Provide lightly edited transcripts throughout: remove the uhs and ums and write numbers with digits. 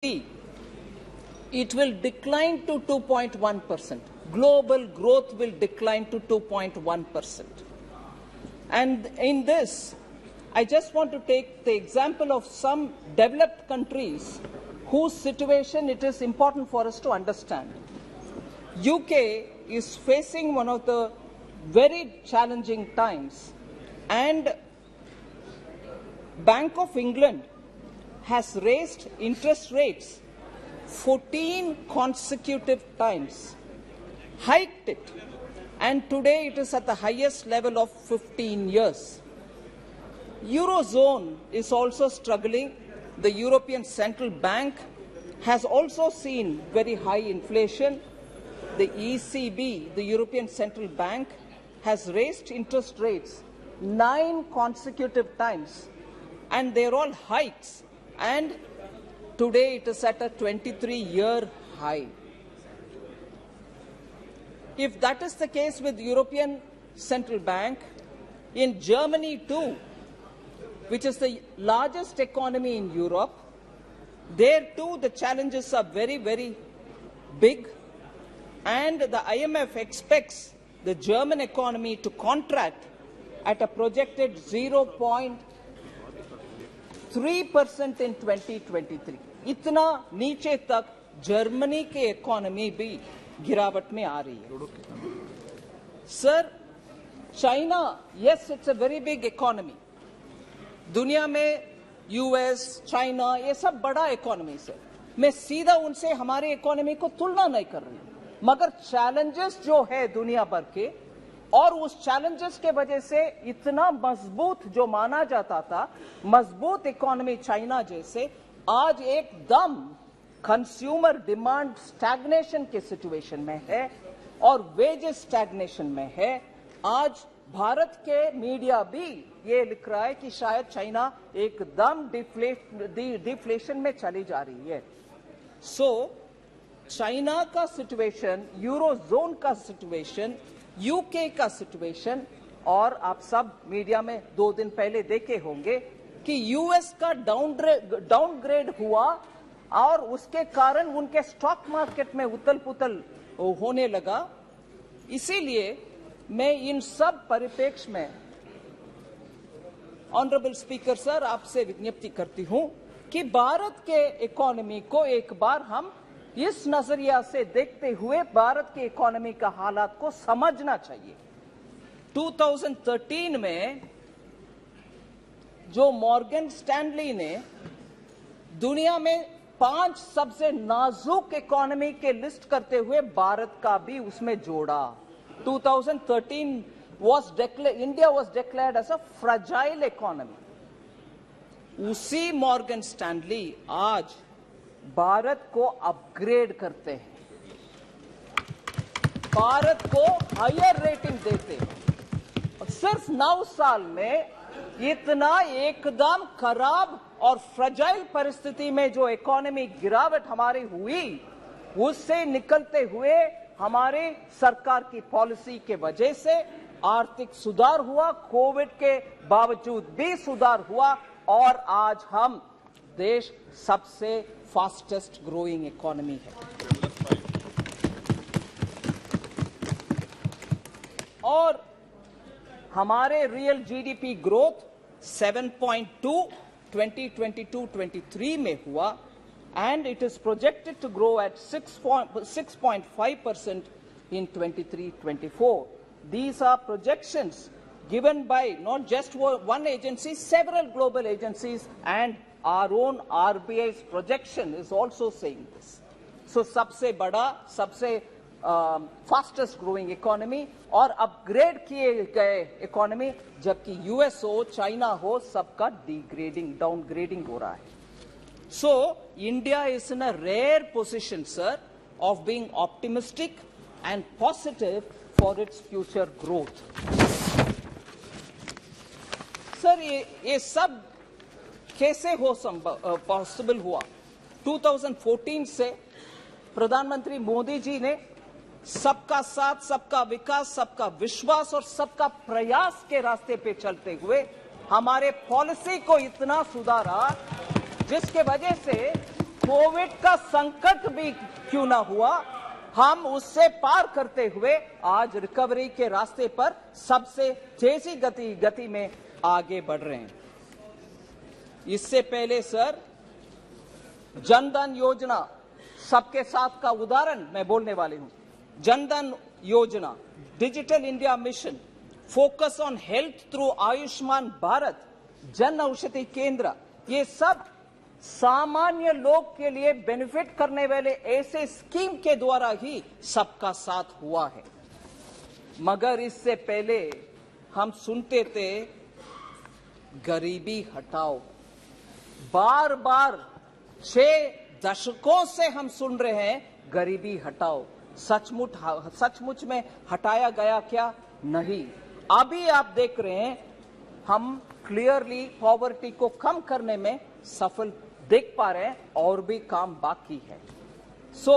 it will decline to 2.1%. Global growth will decline to 2.1%. And in this, I just want to take the example of some developed countries whose situation it is important for us to understand. UK is facing one of the very challenging times, and Bank of England has raised interest rates 14 consecutive times, hiked it, and today it is at the highest level of 15 years. Eurozone is also struggling. The European Central Bank has also seen very high inflation. The ECB, the European Central Bank, has raised interest rates 9 consecutive times, and they're all hikes, and today it is at a 23-year high. If that is the case with European Central Bank, in Germany too, which is the largest economy in Europe, there too the challenges are very, very big, and the IMF expects the German economy to contract at a projected 0.3% in 2023. इतना नीचे तक Germany के economy भी गिरावट में आ रही है. Sir, China, yes, it's a very big economy. दुनिया में यूएस, चाइना, ये सब बड़ा इकोनॉमी है. मैं सीधा उनसे हमारे इकोनॉमी को तुलना नहीं कर रही हूं, मगर चैलेंजेस जो है दुनिया भर के, और उस चैलेंजेस के वजह से इतना मजबूत जो माना जाता था, मजबूत इकोनॉमी चाइना जैसे, आज एकदम कंज्यूमर डिमांड स्टैग्नेशन के सिचुएशन में है और वेजेस स्टैग्नेशन में है. आज भारत के मीडिया भी ये लिख रहा है कि शायद चाइना एकदम डिफ्लेशन में चली जा रही है. सो चाइना का सिचुएशन, यूरोजोन का सिचुएशन, यूके का सिचुएशन, और आप सब मीडिया में 2 दिन पहले देखे होंगे कि यूएस का डाउनग्रेड हुआ और उसके कारण उनके स्टॉक मार्केट में उथल पुथल होने लगा. इसीलिए मैं इन सब परिप्रेक्ष्य में ऑनरेबल स्पीकर सर आपसे विज्ञप्ति करती हूं कि भारत के इकोनॉमी को एक बार हम इस नजरिया से देखते हुए भारत के इकोनॉमी का हालात को समझना चाहिए. 2013 में जो मॉर्गन स्टैनली ने दुनिया में 5 सबसे नाजुक इकोनॉमी के लिस्ट करते हुए भारत का भी उसमें जोड़ा. 2013 India was declared as a fragile economy. उसी मॉर्गन स्टैनली आज भारत को अपग्रेड करते हैं, भारत को हायर रेटिंग देते हैं. सिर्फ 9 साल में इतना एकदम खराब और फ्रजाइल परिस्थिति में जो इकोनॉमी गिरावट हमारी हुई, उससे निकलते हुए हमारे सरकार की पॉलिसी के वजह से आर्थिक सुधार हुआ, कोविड के बावजूद भी सुधार हुआ, और आज हम देश सबसे फास्टेस्ट ग्रोइंग इकोनॉमी है. और हमारे रियल जीडीपी ग्रोथ 7.2 2022-23 में हुआ, and it is projected to grow at 6.5% in 23-24. These are projections given by not just one agency, several global agencies, and our own RBI's projection is also saying this. So, सबसे बड़ा, सबसे fastest growing economy और upgrade किए गए economy, जबकि US हो, China हो, सबका डिग्रेडिंग, डाउनग्रेडिंग हो रहा है. So, India is in a rare position, sir, of being optimistic and positive for its future growth. Sir, ये सब कैसे पॉसिबल हुआ? 2014 से प्रधानमंत्री मोदी जी ने सबका साथ, सबका विकास, सबका विश्वास और सबका प्रयास के रास्ते पे चलते हुए हमारे पॉलिसी को इतना सुधारा जिसके वजह से कोविड का संकट भी क्यों ना हुआ, हम उससे पार करते हुए आज रिकवरी के रास्ते पर सबसे तेजी गति में आगे बढ़ रहे हैं। इससे पहले सर, जनधन योजना सबके साथ का उदाहरण मैं बोलने वाली हूं। जनधन योजना, digital India mission, focus on health through Ayushman Bharat, Jan Aushadhi केंद्र, ये सब सामान्य लोग के लिए बेनिफिट करने वाले ऐसे स्कीम के द्वारा ही सबका साथ हुआ है। मगर इससे पहले हम सुनते थे गरीबी हटाओ, बार बार 6 दशकों से हम सुन रहे हैं गरीबी हटाओ। सचमुच में हटाया गया क्या? नहीं। अभी आप देख रहे हैं हम क्लियरली पॉवर्टी को कम करने में सफल देख पा रहे हैं, और भी काम बाकी है। सो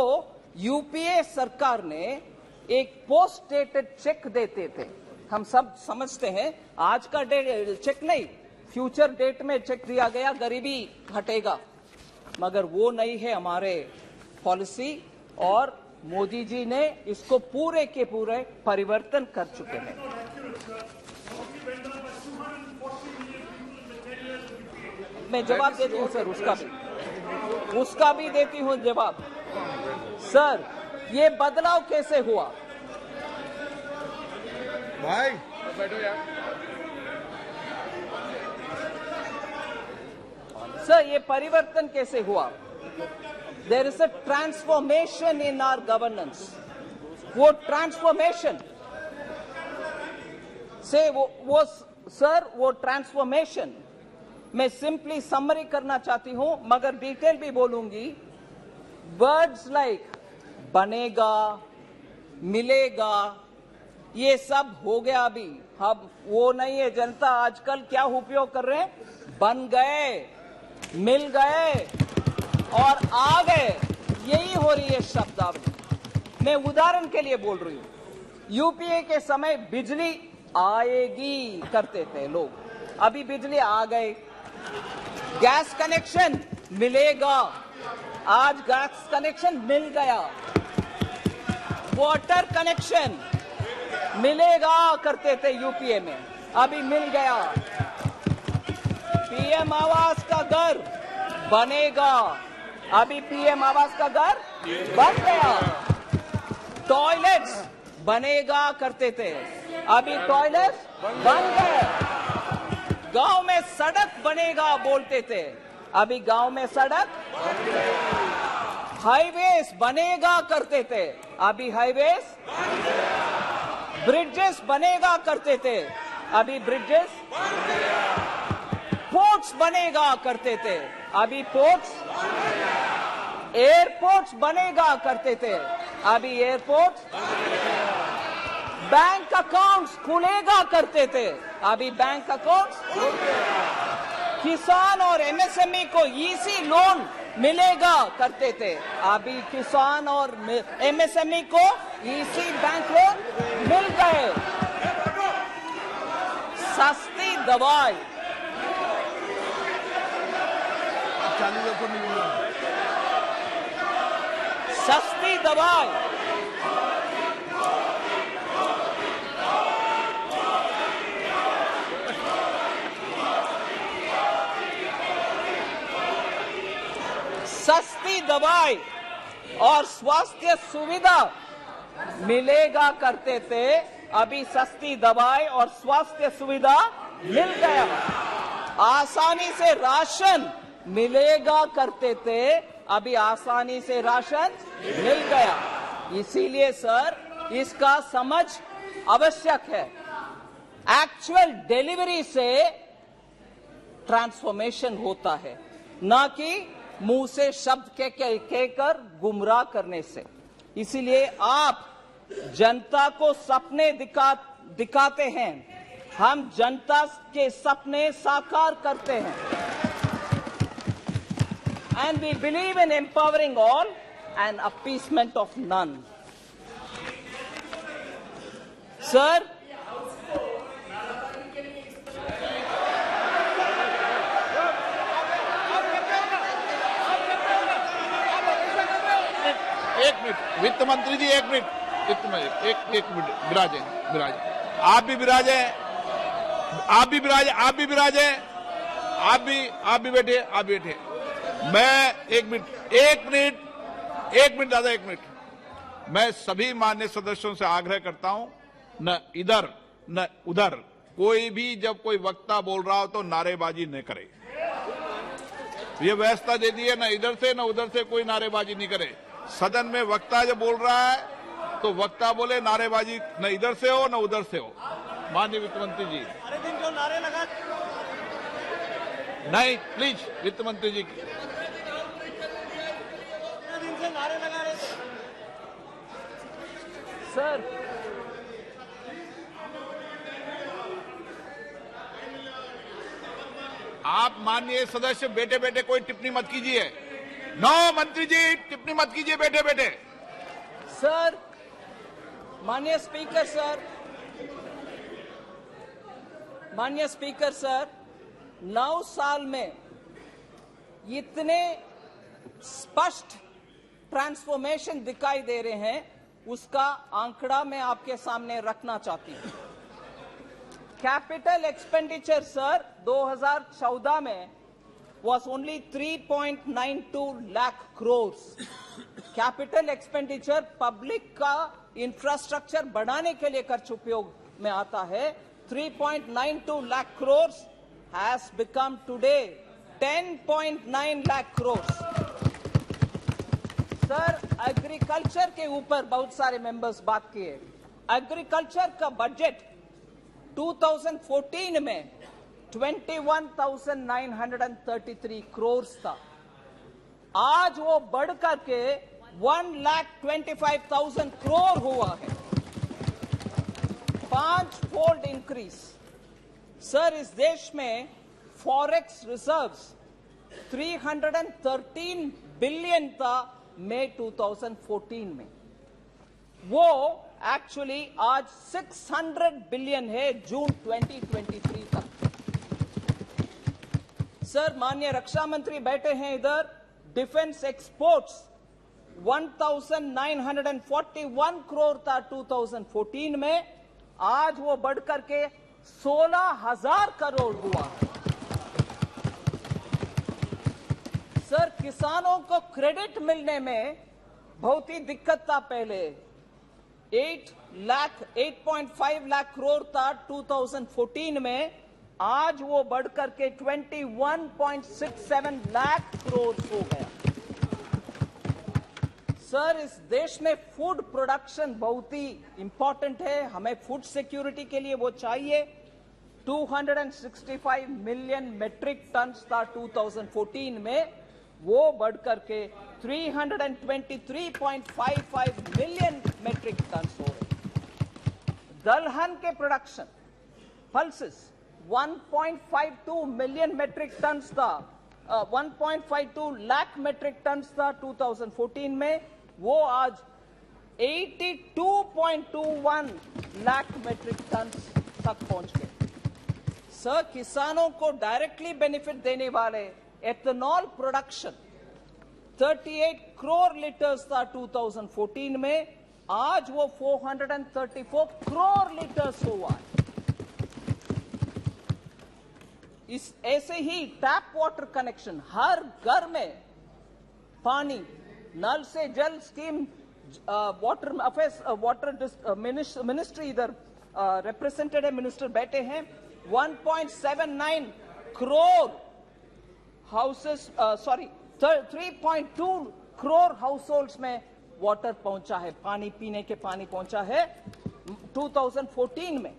यूपीए सरकार ने एक पोस्ट डेटेड चेक देते थे। हम सब समझते हैं आज का चेक नहीं, फ्यूचर डेट में चेक दिया गया, गरीबी हटेगा, मगर वो नहीं है हमारे पॉलिसी, और मोदी जी ने इसको पूरे के पूरे परिवर्तन कर चुके हैं। मैं जवाब देती हूं सर, उसका भी देती हूं जवाब। सर, ये बदलाव कैसे हुआ? भाई बैठो यार। सर, ये परिवर्तन कैसे हुआ? There is a transformation in our governance. वो ट्रांसफॉर्मेशन से वो ट्रांसफॉर्मेशन मैं सिंपली समरी करना चाहती हूं, मगर डिटेल भी बोलूंगी। वर्ड्स लाइक बनेगा, मिलेगा, ये सब हो गया अभी। अब वो नहीं है। जनता आजकल क्या उपयोग कर रहे हैं? बन गए, मिल गए और आ गए, यही हो रही है शब्दावली। मैं उदाहरण के लिए बोल रही हूं। यूपीए के समय बिजली आएगी करते थे लोग, अभी बिजली आ गए। गैस कनेक्शन मिलेगा, आज गैस कनेक्शन मिल गया। वाटर कनेक्शन मिलेगा करते थे यूपीए में, अभी मिल गया। पीएम आवास का घर बनेगा, अभी पीएम आवास का घर बन गया। टॉयलेट्स बनेगा करते थे, अभी टॉयलेट्स बन गए। गांव में सड़क बनेगा बोलते थे, अभी गांव में सड़क। हाईवेज बनेगा करते थे, अभी हाईवेज। ब्रिजेस बनेगा करते थे, अभी ब्रिजेस। पोर्ट्स बनेगा करते थे, अभी पोर्ट्स। एयरपोर्ट्स बनेगा करते थे, अभी एयरपोर्ट्स। बैंक अकाउंट्स खुलेगा करते थे, अभी बैंक अकाउंट्स। किसान और एमएसएमई को ईसी लोन मिलेगा करते थे, अभी किसान और एमएसएमई को ईसी बैंक लोन मिल गए। सस्ती दवाई, सस्ती दवाई, सस्ती दवाई और स्वास्थ्य सुविधा मिलेगा करते थे, अभी सस्ती दवाई और स्वास्थ्य सुविधा मिल गया। आसानी से राशन मिलेगा करते थे, अभी आसानी से राशन मिल गया। इसीलिए सर, इसका समझ आवश्यक है। एक्चुअल डिलीवरी से ट्रांसफॉर्मेशन होता है, ना कि मुंह से शब्द कहकर गुमराह करने से। इसीलिए आप जनता को सपने दिखाते हैं, हम जनता के सपने साकार करते हैं। And we believe in empowering all and appeasement of none. Sir, एक मिनट वित्त मंत्री जी, एक मिनट वित्त मंत्री, एक मिनट विराजे, आप भी विराजे, आप भी विराजे, आप भी विराजे, आप भी बैठे, आप बैठे। मैं एक मिनट दादा, एक मिनट। मैं सभी मान्य सदस्यों से आग्रह करता हूं, न इधर न उधर कोई भी जब कोई वक्ता बोल रहा हो तो नारेबाजी न करे। ये व्यवस्था दे दी है, न इधर से न उधर से कोई नारेबाजी नहीं करे। सदन में वक्ता जब बोल रहा है तो वक्ता बोले, नारेबाजी न इधर से हो न उधर से हो। माननीय वित्त मंत्री जी, अरे दिन जो नारे लगा, नहीं प्लीज वित्त मंत्री जी की दिन से नारे लगा रहे थे। सर, आप माननीय सदस्य बैठे बैठे कोई टिप्पणी मत कीजिए। नो मंत्री जी, टिप्पणी मत कीजिए बैठे बैठे। सर, माननीय स्पीकर सर, माननीय स्पीकर सर, 9 साल में इतने स्पष्ट ट्रांसफॉर्मेशन दिखाई दे रहे हैं, उसका आंकड़ा मैं आपके सामने रखना चाहती हूं। कैपिटल एक्सपेंडिचर सर 2014 में was only 3.92 lakh crores। Capital expenditure public का इंफ्रास्ट्रक्चर बढ़ाने के लिए खर्च उपयोग में आता है। 3.92 lakh crores has become today 10.9 lakh crores। Sir, agriculture के ऊपर बहुत सारे मेंबर्स बात किए। एग्रीकल्चर का बजट 2014 में 21,933 करोड़ था। आज वो बढ़कर के 1,25,000 करोड़ हुआ है। 5-fold increase. सर, इस देश में फॉरेक्स रिजर्व्स 313 बिलियन था मई 2014 में, वो एक्चुअली आज 600 बिलियन है जून 2023 तक। सर, माननीय रक्षा मंत्री बैठे हैं इधर। डिफेंस एक्सपोर्ट्स 1,941 करोड़ था 2014 में, आज वो बढ़कर के 16,000 करोड़ हुआ। सर, किसानों को क्रेडिट मिलने में बहुत ही दिक्कत था पहले। 8.5 लाख करोड़ था 2014 में, आज वो बढ़कर के 21.67 लाख करोड़ हो गया। सर, इस देश में फूड प्रोडक्शन बहुत ही इंपॉर्टेंट है, हमें फूड सिक्योरिटी के लिए वो चाहिए। 265 मिलियन मेट्रिक टन था 2014 में, वो बढ़कर के 323.55 मिलियन मेट्रिक टन हो गए। दलहन के production pulses 1.52 million metric ton था, 1.52 लाख मेट्रिक टन था 2014 में, वो आज 82.21 लाख मेट्रिक टन तक पहुंच गए। सर, किसानों को डायरेक्टली बेनिफिट देने वाले एथेनॉल प्रोडक्शन 38 करोड़ लीटर्स था 2014 में, आज वो 434 करोड़ लीटर्स हुआ है। इस ऐसे ही टैप वाटर कनेक्शन हर घर में पानी, नल से जल scheme, water affairs water ministry इधर रिप्रेजेंटेड है, मिनिस्टर बैठे हैं। 1.79 crore houses 3.2 crore house holds में वाटर पहुंचा है, पानी पीने के पानी पहुंचा है 2014 में,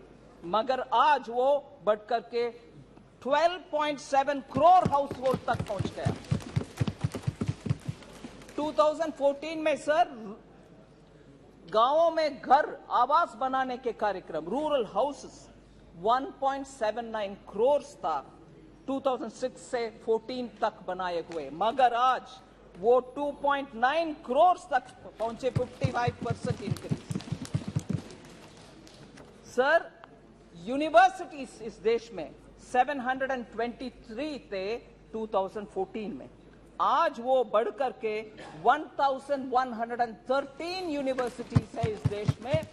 मगर आज वो बढ़कर के 12.7 करोड़ हाउस होल्ड तक पहुंच गया। 2014 में सर, गांवों में घर आवास बनाने के कार्यक्रम, रूरल हाउसेस 1.79 करोड़ था 2006 से 14 तक बनाए हुए, मगर आज वो 2.9 करोड़ तक पहुंचे, 55% इंक्रीज। सर, यूनिवर्सिटीज इस देश में 723 थे 2014 में, आज वो बढ़ करके 1113 यूनिवर्सिटीज है इस देश में,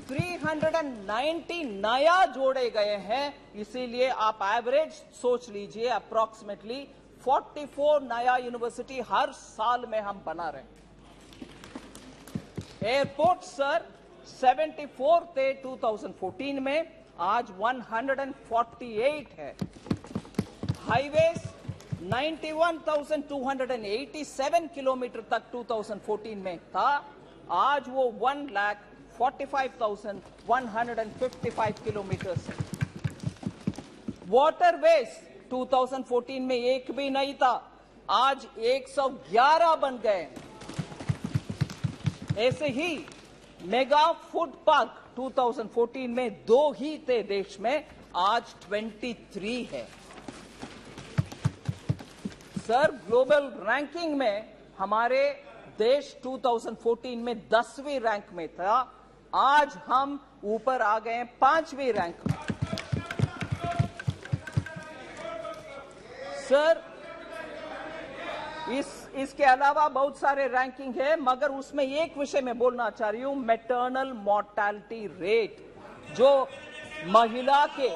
390 नया जोड़े गए हैं। इसीलिए आप एवरेज सोच लीजिए, अप्रोक्सीमेटली 44 नया यूनिवर्सिटी हर साल में हम बना रहे हैं। एयरपोर्ट सर 74 थे 2014 में, आज 148 है। हाईवेज 91,287 किलोमीटर तक 2014 में था, आज वो 1,45,155 किलोमीटर है। वाटरवेज 2014 में एक भी नहीं था, आज 111 बन गए। ऐसे ही मेगा फूड पार्क 2014 में 2 ही थे देश में, आज 23 है। सर ग्लोबल रैंकिंग में हमारे देश 2014 में 10वीं रैंक में था, आज हम ऊपर आ गए 5वीं रैंक में। सर इसके अलावा बहुत सारे रैंकिंग है, मगर उसमें एक विषय मैं बोलना चाह रही हूं, मैटरनल मोर्टेलिटी रेट, जो महिला के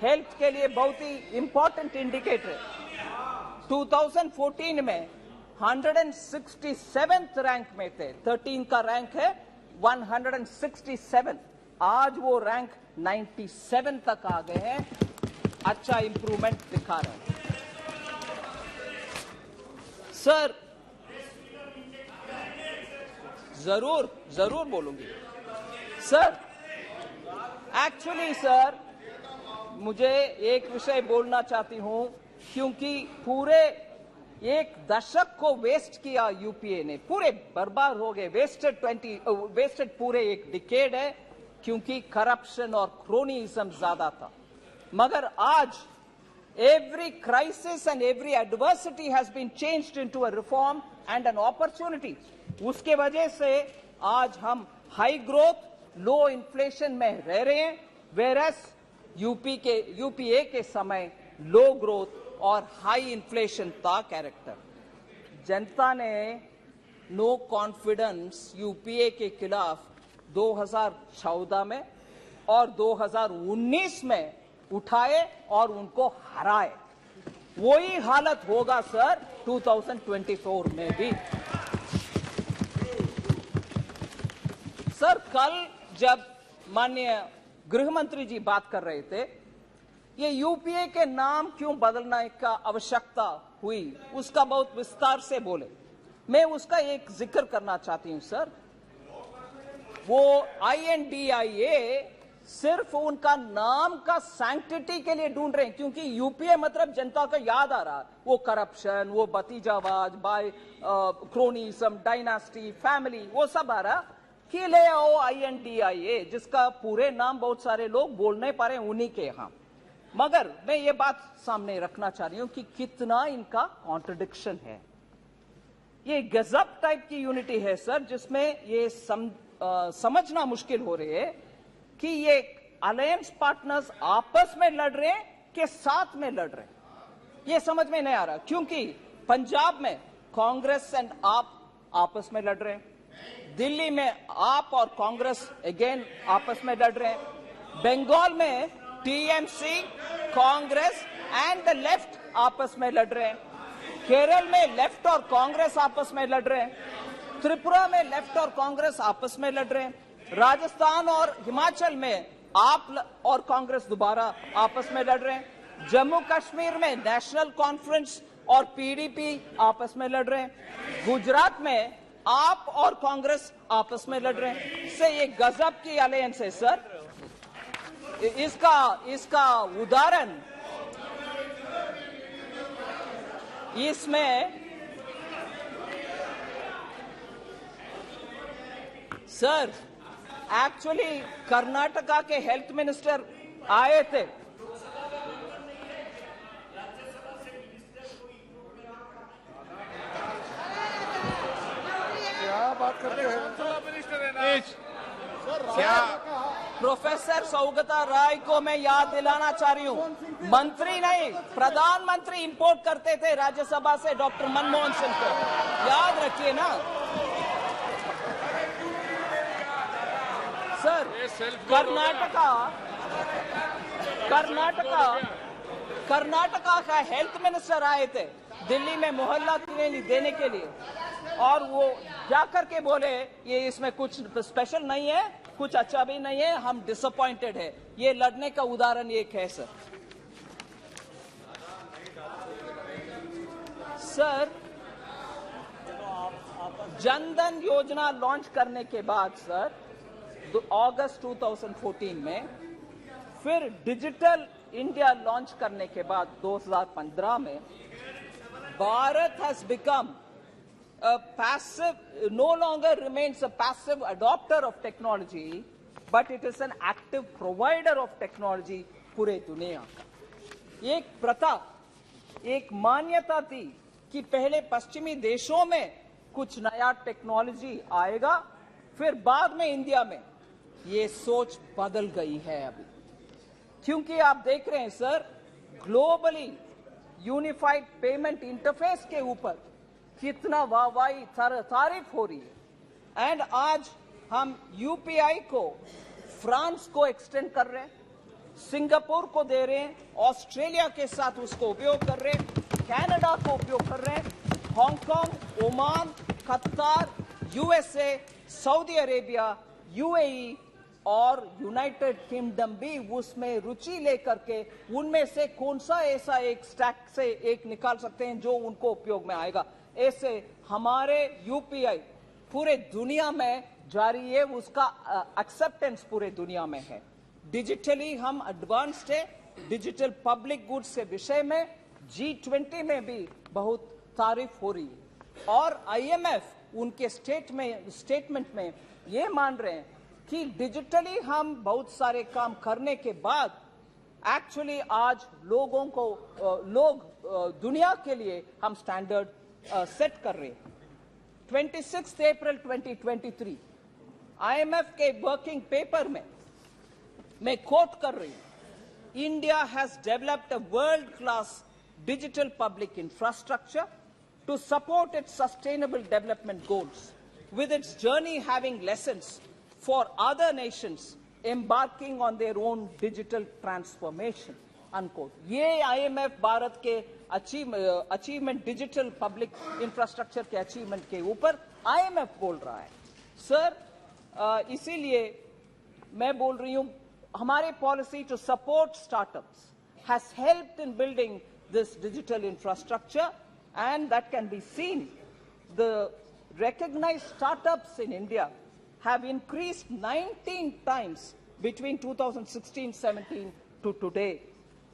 हेल्थ के लिए बहुत ही इंपॉर्टेंट इंडिकेटर है। 2014 में 167th रैंक में थे, 13 का रैंक है 167, आज वो रैंक 97 तक आ गए हैं। अच्छा इंप्रूवमेंट दिखा रहे हैं। सर जरूर बोलूंगी सर। एक्चुअली सर मुझे एक विषय बोलना चाहती हूं, क्योंकि पूरे एक दशक को वेस्ट किया यूपीए ने, पूरे बर्बाद हो गए, वेस्टेड पूरे एक डिकेड है, क्योंकि करप्शन और क्रोनीइज्म ज्यादा था। मगर आज every crisis and every adversity has been changed into a reform and an opportunity. उसके वजह से आज हम हाई ग्रोथ लो इन्फ्लेशन में रह रहे हैं, वेरस यूपीए के समय लो ग्रोथ और हाई इन्फ्लेशन था कैरेक्टर। जनता ने नो कॉन्फिडेंस यूपीए के खिलाफ 2014 में और 2019 में उठाए और उनको हराए। वही हालत होगा सर 2024 में भी। सर कल जब माननीय गृह मंत्री जी बात कर रहे थे, ये यूपीए के नाम क्यों बदलने का आवश्यकता हुई, उसका बहुत विस्तार से बोले। मैं उसका एक जिक्र करना चाहती हूं सर। वो INDIA सिर्फ उनका नाम का सैंक्टिटी के लिए ढूंढ रहे हैं, क्योंकि यूपीए मतलब जनता को याद आ रहा है, वो करप्शन, वो भतीजावाज, बाय क्रोनिज्म, डायनास्टी, फैमिली, वो सब आ रहा कि ले आओ INDIA, जिसका पूरे नाम बहुत सारे लोग बोल नहीं पा रहे उन्हीं के यहां। मगर मैं ये बात सामने रखना चाह रही हूं कि कितना इनका कॉन्ट्रडिक्शन है। ये गजब टाइप की यूनिटी है सर, जिसमें ये समझना मुश्किल हो रही है कि ये अलायंस पार्टनर्स आपस में लड़ रहे हैं कि साथ में लड़ रहे हैं, ये समझ में नहीं आ रहा। क्योंकि पंजाब में कांग्रेस एंड आप आपस में लड़ रहे हैं, दिल्ली में आप और कांग्रेस अगेन आपस में लड़ रहे हैं, बंगाल में TMC, Congress and the left आपस में लड़ रहे हैं, केरल में लेफ्ट और कांग्रेस आपस में लड़ रहे हैं, त्रिपुरा में लेफ्ट और कांग्रेस आपस में लड़ रहे हैं, राजस्थान और हिमाचल में आप और कांग्रेस दोबारा आपस में लड़ रहे हैं, जम्मू कश्मीर में नेशनल कॉन्फ्रेंस और पीडीपी आपस में लड़ रहे हैं, गुजरात में आप और कांग्रेस आपस में लड़ रहे हैं। इससे ये गजब की अलायंस है सर। इसका उदाहरण इसमें सर एक्चुअली कर्नाटका के हेल्थ मिनिस्टर आए थे, क्या बात करते हैं? क्या प्रोफेसर सौगता राय को मैं याद दिलाना चाह रही हूँ, मंत्री नहीं प्रधानमंत्री इंपोर्ट करते थे राज्यसभा से डॉक्टर मनमोहन सिंह को, याद रखिए ना सर। कर्नाटका का हेल्थ मिनिस्टर आए थे दिल्ली में मोहल्ला क्लिनिक देने के लिए, और वो जाकर के बोले ये इसमें कुछ स्पेशल नहीं है, कुछ अच्छा भी नहीं है, हम डिसअपॉइंटेड है। ये लड़ने का उदाहरण एक है सर। सर, जनधन योजना लॉन्च करने के बाद सर अगस्त 2014 में, फिर डिजिटल इंडिया लॉन्च करने के बाद 2015 में, Bharat has become a passive, no longer remains a passive adopter of technology, but it is an active provider of technology पूरे दुनिया का। एक प्रथा, एक मान्यता थी कि पहले पश्चिमी देशों में कुछ नया टेक्नोलॉजी आएगा, फिर बाद में इंडिया में। ये सोच बदल गई है अभी, क्योंकि आप देख रहे हैं sir, globally unified payment interface के ऊपर कितना वाहवाही तारीफ हो रही है। एंड आज हम यूपीआई को फ्रांस को एक्सटेंड कर रहे हैं, सिंगापुर को दे रहे हैं, ऑस्ट्रेलिया के साथ उसको उपयोग कर रहे हैं, कनाडा को उपयोग कर रहे हैं, हांगकांग, ओमान, कतार, यूएसए, सऊदी अरेबिया, यूएई और यूनाइटेड किंगडम भी उसमें रुचि लेकर के उनमें से कौन सा ऐसा एक स्टैक से एक निकाल सकते हैं जो उनको उपयोग में आएगा। ऐसे हमारे यूपीआई पूरे दुनिया में जारी है, उसका एक्सेप्टेंस पूरे दुनिया में है। डिजिटली हम एडवांस्ड है, डिजिटल पब्लिक गुड्स के विषय में G20 में भी बहुत तारीफ हो रही है, और IMF उनके स्टेटमेंट में ये मान रहे हैं कि डिजिटली हम बहुत सारे काम करने के बाद एक्चुअली आज लोगों को दुनिया के लिए हम स्टैंडर्ड सेट कर रहे हैं। 26 अप्रैल 2023 IMF के वर्किंग पेपर में मैं कोट कर रही हूं, India has developed a world class digital public infrastructure to support its sustainable development goals, with its journey having lessons for other nations embarking on their own digital transformation, unquote. ये IMF Bharat के achievement digital public infrastructure के achievement के ऊपर IMF बोल रहा है sir. इसीलिए मैं बोल रही हूं, हमारे policy to support startups has helped in building this digital infrastructure, and that can be seen. The recognized startups in India have increased 19 times between 2016-17 to today.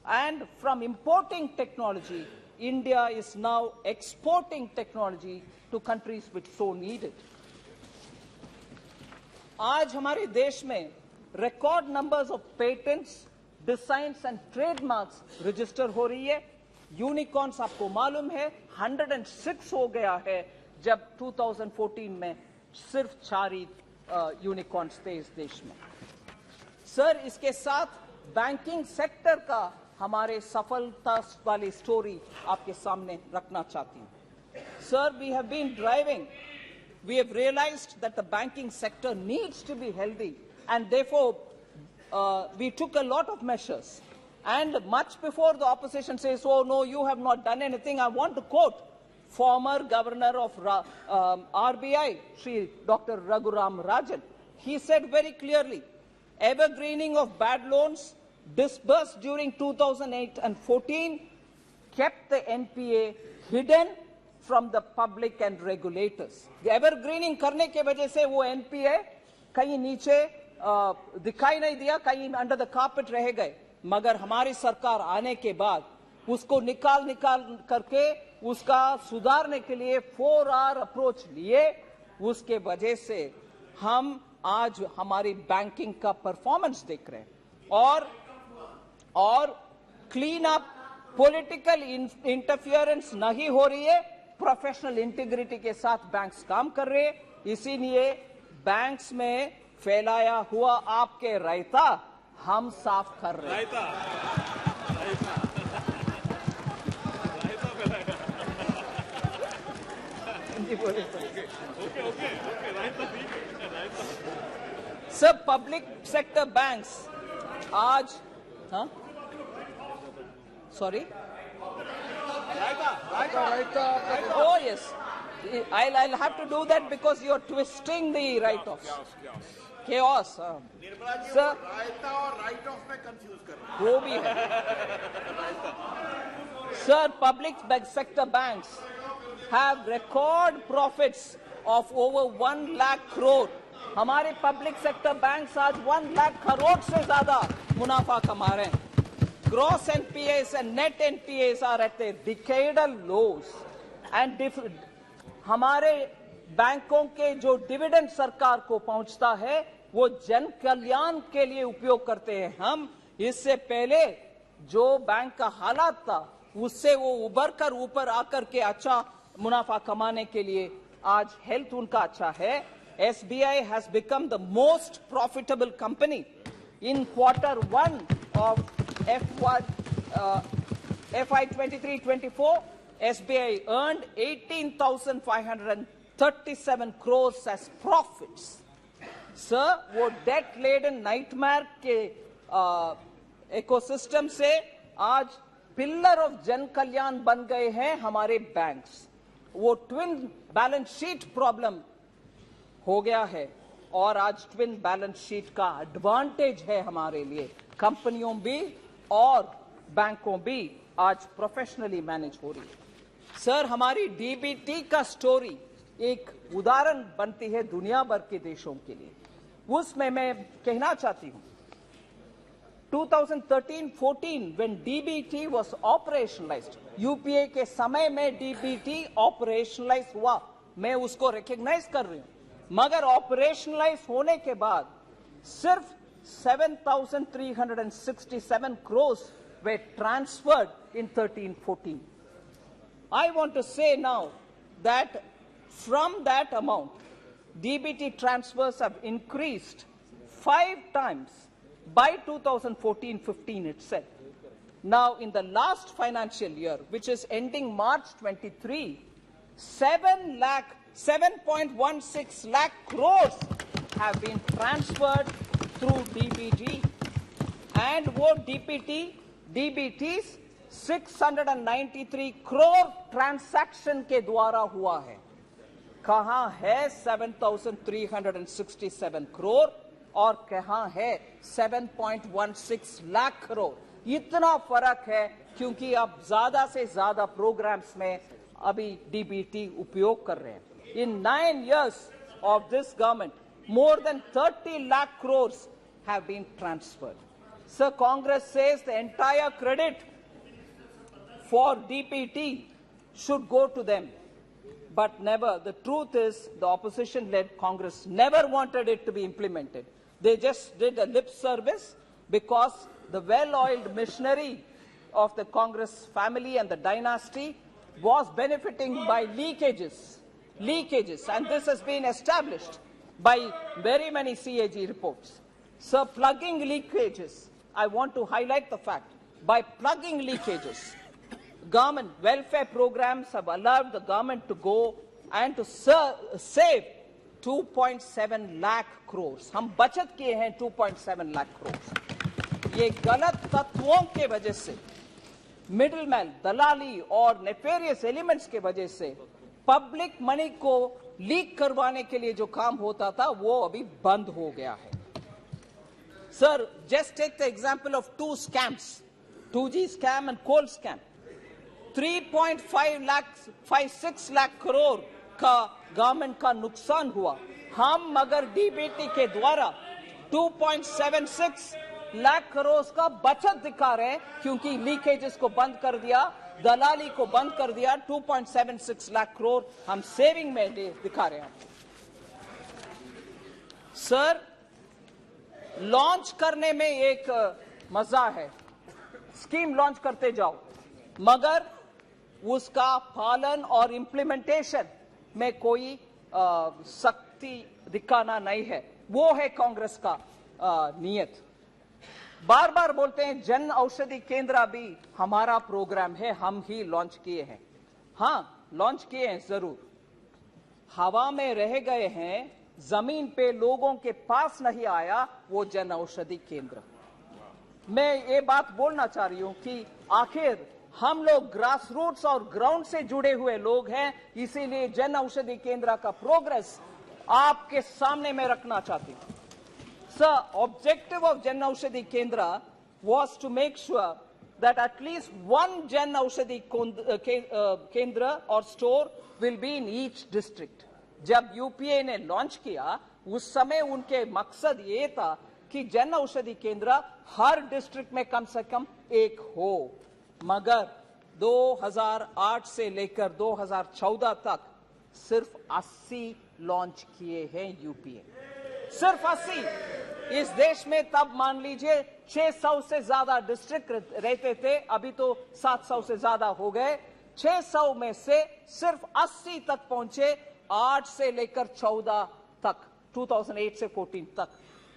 And from importing technology, India is now exporting technology to countries which so need it. आज हमारे देश में record numbers of patents, designs and trademarks register हो रही है। Unicorns आपको मालूम है 106 हो गया है, जब 2014 में सिर्फ 4 यूनिकॉर्न्स थे इस देश में। सर, इसके साथ बैंकिंग सेक्टर का हमारे सफलता वाली स्टोरी आपके सामने रखना चाहती हूं। Sir, we have been driving, we have realised that the banking sector needs to be healthy, and therefore we took a lot of measures. And much before the opposition says, oh no, you have not done anything, I want to quote former governor of RBI, Shri Dr. Raghuram Rajan. He said very clearly, evergreening of bad loans disbursed during 2008 and 14 kept the NPA hidden from the public and regulators. Evergreening करने के वजह से वो NPA कहीं नीचे दिखाई नहीं दिया, कहीं अंडर द कार्पेट रह गए। मगर हमारी सरकार आने के बाद उसको निकाल करके उसका सुधारने के लिए 4R अप्रोच लिए। उसके वजह से हम आज हमारी बैंकिंग का परफॉर्मेंस देख रहे हैं, और क्लीन अप, पॉलिटिकल इंटरफियरेंस नहीं हो रही है, प्रोफेशनल इंटीग्रिटी के साथ बैंक्स काम कर रहे हैं। इसीलिए बैंक्स में फैलाया हुआ आपके रायता हम साफ कर रहे हैं। सब पब्लिक सेक्टर बैंक्स आज sorry oh yes I'll have to do that because you're twisting the write-offs. chaos sir रायता और राइट ऑफ में कंफ्यूज कर रहे हैं। वो भी है sir. Public sector banks have record profits of over 1 lakh crore. हमारे पब्लिक सेक्टर बैंक्स आज 1 लाख करोड़ से ज्यादा मुनाफा कमा रहे हैं. Gross NPAs and net NPAs are at a decadal lows and हमारे बैंकों के जो डिविडेंड सरकार को पहुंचता है वो जन कल्याण के लिए उपयोग करते हैं. हम इससे पहले जो बैंक का हालात था उससे वो उबर कर ऊपर आकर के अच्छा मुनाफा कमाने के लिए आज हेल्थ उनका अच्छा है. SBI has become the most profitable company. In Q1 of FY 23-24, SBI earned 18,537 crores as profits. Sir, वो debt laden nightmare के इकोसिस्टम से आज पिलर ऑफ जन कल्याण बन गए हैं हमारे बैंक्स. वो ट्विन बैलेंस शीट प्रॉब्लम हो गया है और आज ट्विन बैलेंस शीट का एडवांटेज है हमारे लिए. कंपनियों भी और बैंकों भी आज प्रोफेशनली मैनेज हो रही है. सर, हमारी डीबीटी का स्टोरी एक उदाहरण बनती है दुनिया भर के देशों के लिए. उसमें मैं कहना चाहती हूं 2013-14 when DBT was operationalized, UPA के समय में डीबीटी ऑपरेशनलाइज हुआ, मैं उसको रिकॉग्नाइज कर रही हूं. मगर ऑपरेशनलाइज होने के बाद सिर्फ 7,367 crores were transferred in 13-14. I want to say now that from that amount, DBT transfers have increased 5 times by 2014-15 itself. Now, in the last financial year, which is ending March 23, 7.16 lakh crores have been transferred through DBT, and वो DBTs 693 crore transaction के द्वारा हुआ है. कहाँ है 7,367 crore और कहाँ है 7.16 लाख करोड़. इतना फर्क है क्योंकि अब ज्यादा से ज्यादा प्रोग्राम्स में अभी डीबीटी उपयोग कर रहे हैं. In 9 years of this government, more than 30 lakh crores have been transferred. Sir, Congress says the entire credit for DPT should go to them. But never. The truth is, the opposition-led Congress never wanted it to be implemented. They just did a lip service because the well-oiled machinery of the Congress family and the dynasty was benefiting by leakages, and this has been established by very many CAG reports. So, plugging leakages, I want to highlight the fact, by plugging leakages, government welfare programs have allowed the government to go and to save 2.7 lakh crores. हम बचत किए हैं 2.7 lakh crores. ये गलत तत्वों के वजह से, मिडलमैन, दलाली और नेफेरियस एलिमेंट्स के वजह से पब्लिक मनी को लीक करवाने के लिए जो काम होता था वो अभी बंद हो गया है. Sir, just take the example of 2 scams, 2G scam and coal scam. 3.56 lakh crore का गवर्नमेंट का नुकसान हुआ. हम मगर डीबीटी के द्वारा 2.76 लाख करोड़ का बचत दिखा रहे हैं क्योंकि लीकेजेस को बंद कर दिया, दलाली को बंद कर दिया. 2.76 लाख करोड़ हम सेविंग में दिखा रहे हैं. सर, लॉन्च करने में एक मजा है, स्कीम लॉन्च करते जाओ मगर उसका पालन और इम्प्लीमेंटेशन में कोई सख्ती दिखाना नहीं है. वो है कांग्रेस का नियत। बार बार बोलते हैं जन औषधि केंद्र भी हमारा प्रोग्राम है, हम ही लॉन्च किए हैं। हाँ, लॉन्च किए हैं जरूर, हवा में रह गए हैं, जमीन पे लोगों के पास नहीं आया वो जन औषधि केंद्र। मैं ये बात बोलना चाह रही हूं कि आखिर हम लोग ग्रास रूट्स और ग्राउंड से जुड़े हुए लोग हैं, इसीलिए जन औषधि केंद्र का प्रोग्रेस आपके सामने मैं रखना चाहती हूं। Sir, objective of Jan Aushadhi Kendra was to make sure that at least one Jan Aushadhi Kendra or store will be in each district. जब यूपीए ने लॉन्च किया उस समय उनके मकसद ये था कि जन औषधि केंद्र हर डिस्ट्रिक्ट में कम से कम एक हो, मगर 2008 से लेकर 2014 तक सिर्फ 80 लॉन्च किए हैं यूपीए, सिर्फ 80। इस देश में तब मान लीजिए 600 से ज्यादा डिस्ट्रिक्ट रहते थे, अभी तो 700 से ज्यादा हो गए। 600 में से सिर्फ 80 तक पहुंचे, 8 से लेकर 14 तक, 2008 से 14 तक।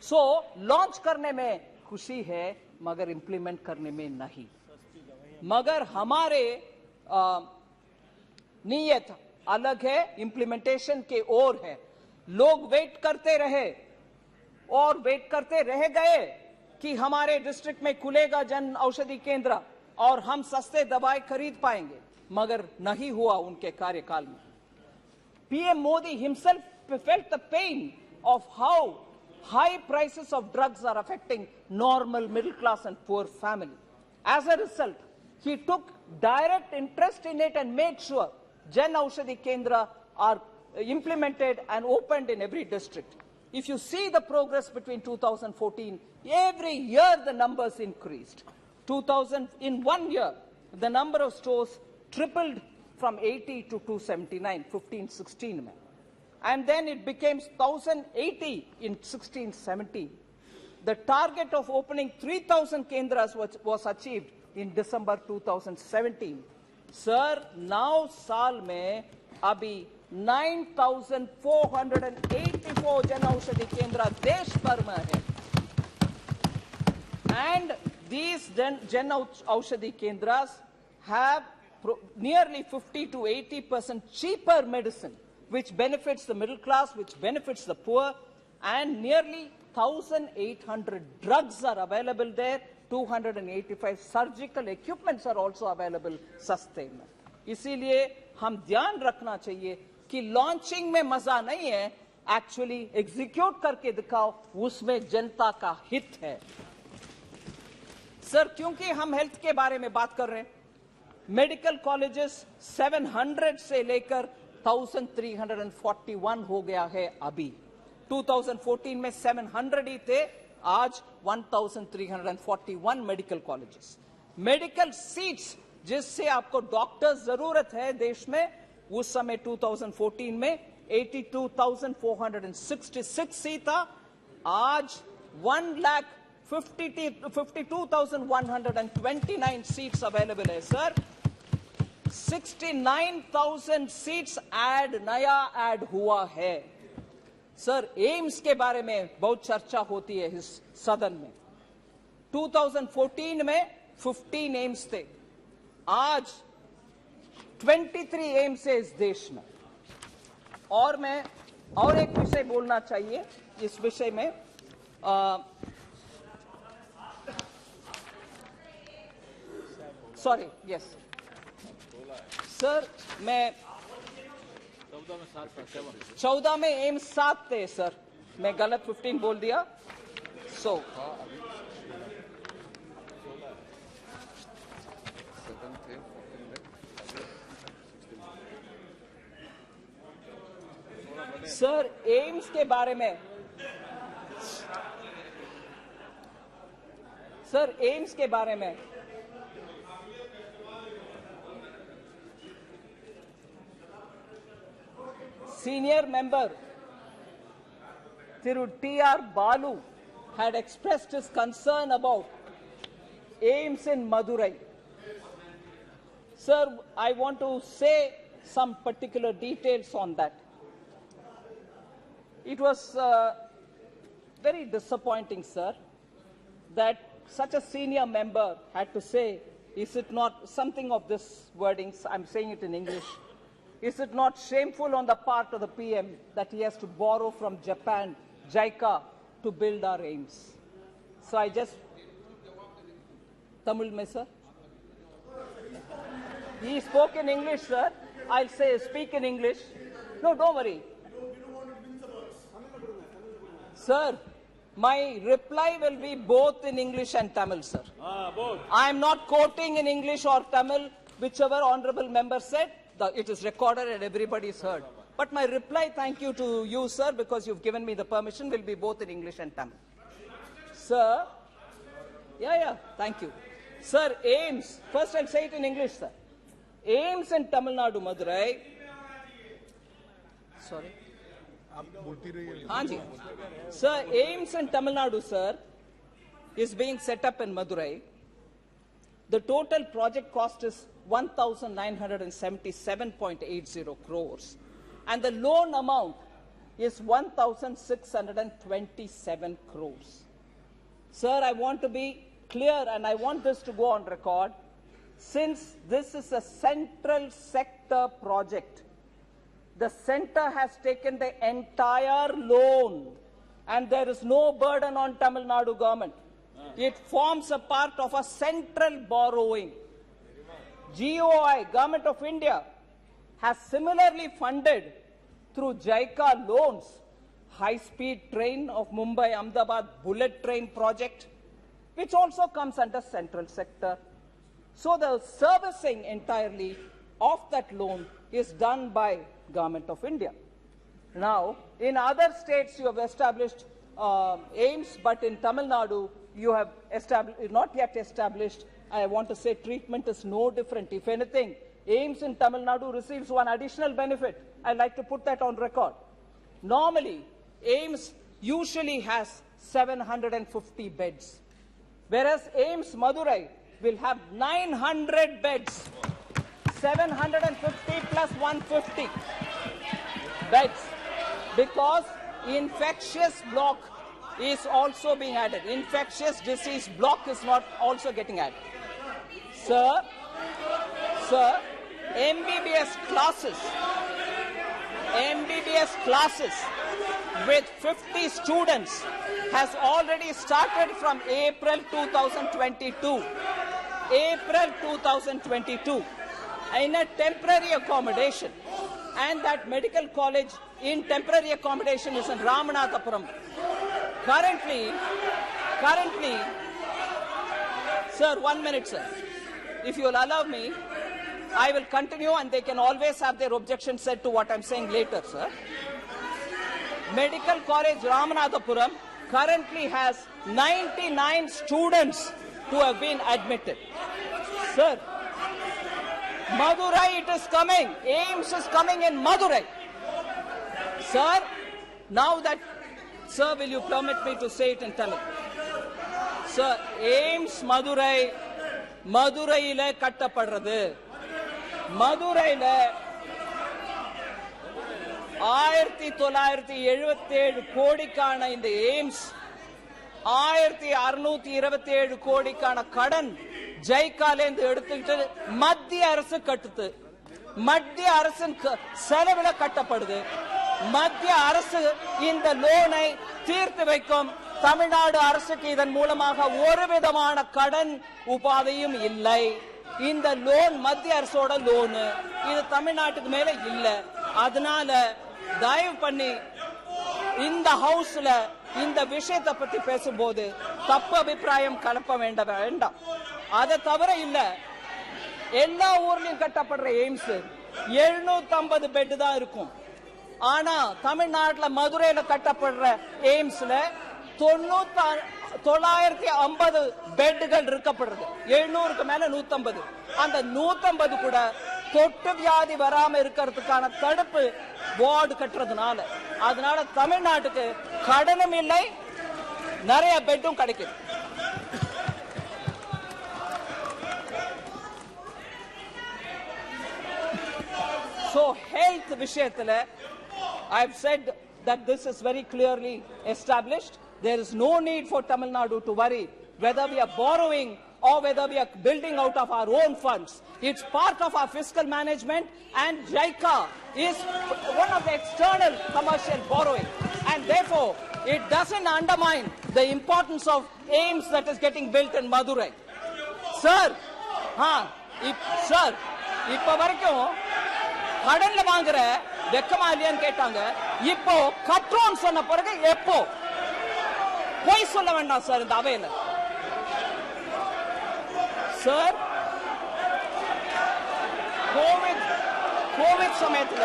सो लॉन्च करने में खुशी है मगर इंप्लीमेंट करने में नहीं। मगर हमारे नीयत अलग है, इंप्लीमेंटेशन के ओर है। लोग वेट करते रहे और वेट करते रह गए कि हमारे डिस्ट्रिक्ट में खुलेगा जन औषधि केंद्र और हम सस्ते दवाई खरीद पाएंगे, मगर नहीं हुआ उनके कार्यकाल में। PM Modi himself felt the pain of how high prices of drugs are affecting normal middle class and poor family. As a result, he took direct interest in it and made sure Jan Aushadhi Kendra are implemented and opened in every district. If you see the progress between 2014, every year the numbers increased. In 1 year, the number of stores tripled from 80 to 279, 15-16 mein. And then it became 1,080 in 16-17. The target of opening 3,000 kendras was achieved in December 2017. Sir, now साल में अभी 9,484 जन औषधि केंद्र देश भर में है, and these Jan Aushadhi Kendras have nearly 50 to 80% cheaper medicine, which benefits the middle class, which benefits the poor, and nearly 1,800 drugs are available there. 285 surgical equipments are also available सस्ते में। इसीलिए हम ध्यान रखना चाहिए कि लॉन्चिंग में मजा नहीं है, एक्चुअली एग्जीक्यूट करके दिखाओ, उसमें जनता का हित है। सर, क्योंकि हम हेल्थ के बारे में बात कर रहे हैं, मेडिकल कॉलेजेस 700 से लेकर 1,341 हो गया है अभी। 2014 में 700 ही थे, आज 1,341 मेडिकल कॉलेजेस। मेडिकल सीट्स जिससे आपको डॉक्टर्स जरूरत है देश में, उस समय 2014 में 82,466 सीट था, आज 1,52,129 सीट्स अवेलेबल है। सर, 69,000 सीट्स नया ऐड हुआ है। सर, एम्स के बारे में बहुत चर्चा होती है इस सदन में। 2014 में 15 एम्स थे, आज 23 एम्स है इस देश में। और मैं और एक विषय बोलना चाहिए इस विषय में, सॉरी, यस सर, मैं 14 में एम्स 7 थे सर, मैं गलत 15 बोल दिया। सर, एम्स के बारे में, सर एम्स के बारे में senior member Thiru T.R. Balu had expressed his concern about AIIMS in Madurai. Sir, I want to say some particular details on that. It was very disappointing, sir, that such a senior member had to say, is it not something of this wordings, I'm saying it in English, is it not shameful on the part of the PM that he has to borrow from Japan, JICA, to build our aims? So I just, Tamil mein, sir? He spoke in English, sir. I'll say, speak in English. No, don't worry. Sir, my reply will be both in English and Tamil, sir. Both. I am not quoting in English or Tamil, whichever honorable member said. It is recorded and everybody is heard. But my reply, thank you to you, sir, because you've given me the permission, will be both in English and Tamil. Sir, thank you. Sir, aims, first I'll say it in English, sir. Aims in Tamil Nadu, Madurai. Sorry. Hanji. Sir, aims in Tamil Nadu, sir, is being set up in Madurai. The total project cost is 1,977.80 crores. And the loan amount is 1,627 crores. Sir, I want to be clear and I want this to go on record. Since this is a central sector project, the center has taken the entire loan and there is no burden on Tamil Nadu government. It forms a part of a central borrowing. GOI, Government of India, has similarly funded through JICA loans high-speed train of Mumbai-Ahmedabad bullet train project, which also comes under central sector. So the servicing entirely of that loan is done by Government of India. Now, in other states you have established aims, but in Tamil Nadu you have not yet established. I want to say treatment is no different. If anything, aims in Tamil Nadu receives one additional benefit. I'd like to put that on record. Normally, aims usually has 750 beds, whereas aims Madurai will have 900 beds, 750 plus 150 beds, because infectious block is also being added. Infectious disease block is not also getting added. Sir, MBBS classes with 50 students has already started from April 2022. April 2022 in a temporary accommodation, and that medical college in temporary accommodation is in Ramanathapuram. Currently, sir, 1 minute, sir. If you will allow me, I will continue and they can always have their objection said to what I'm saying later, sir. Medical College Ramanathapuram currently has 99 students who have been admitted. Sir, Madurai it is coming. AIMS is coming in Madurai. Sir, now that, sir, will you permit me to say it in Tamil? Sir, AIMS Madurai, Maduraile kattapadrathu. Maduraile 1977 கோடிக்கான இந்த AIIMS 1627 கோடிக்கான கடன் ஜைகாலேந்து எடுத்துக்கிட்டு மத்திய அரசு கட்டுது. மத்திய அரசின் செலவுல கட்டப்படுது. மத்திய அரசு இந்த லோனை தீர்த்து வைக்கும். தமிழ்நாடு அரசுக்கு இதன் மூலமாக ஒரு விதமான கடன் உபாதையும் இல்லை. இந்த லோன் மத்திய அரசோட லோனு, இது தமிழ்நாட்டுக்கு மேல இல்ல. அதனால தயவு பண்ணி இந்த ஹவுஸ்ல இந்த விஷயத்தை பத்தி பேசும்போது தப்பு அபிப்பிராயம் கலப்ப வேண்டாம். அதை தவிர இல்ல, எல்லா ஊர்லயும் கட்டப்படுற எய்ம்ஸ் 750 பெட் தான் இருக்கும். ஆனா தமிழ்நாட்டுல மதுரையில கட்டப்படுற எய்ம்ஸ்ல 950 பெட்டுகள் இருக்கப்படுறது. 700க்கு மேல 150. அந்த 150 கூட தொட்டு வியாதி வராம இருக்கிறதுக்கான தடுப்பு வார்டு கட்டுறதுனால, அதனால தமிழ்நாட்டுக்கு கடனும் இல்லை, நிறைய பெட்டும் கிடைக்குது. So health விஷயத்துல I have said that this is very clearly established. there is no need for Tamil Nadu to worry whether we are borrowing or whether we are building out of our own funds. It's part of our fiscal management, and JICA is one of the external commercial borrowing, and therefore it doesn't undermine the importance of AIMS that is getting built in Madurai. Sir, sir, இப்ப வரைக்கும் கடன்ல வாங்குற வெக்கமா இல்லையான்னு கேட்டாங்க. இப்போ கட்டுறோம் சொன்ன பிறகு எப்போ போய் சொல்ல வேண்டாம் சார் இந்த அவையில. சார், கோவிட் சமயத்துல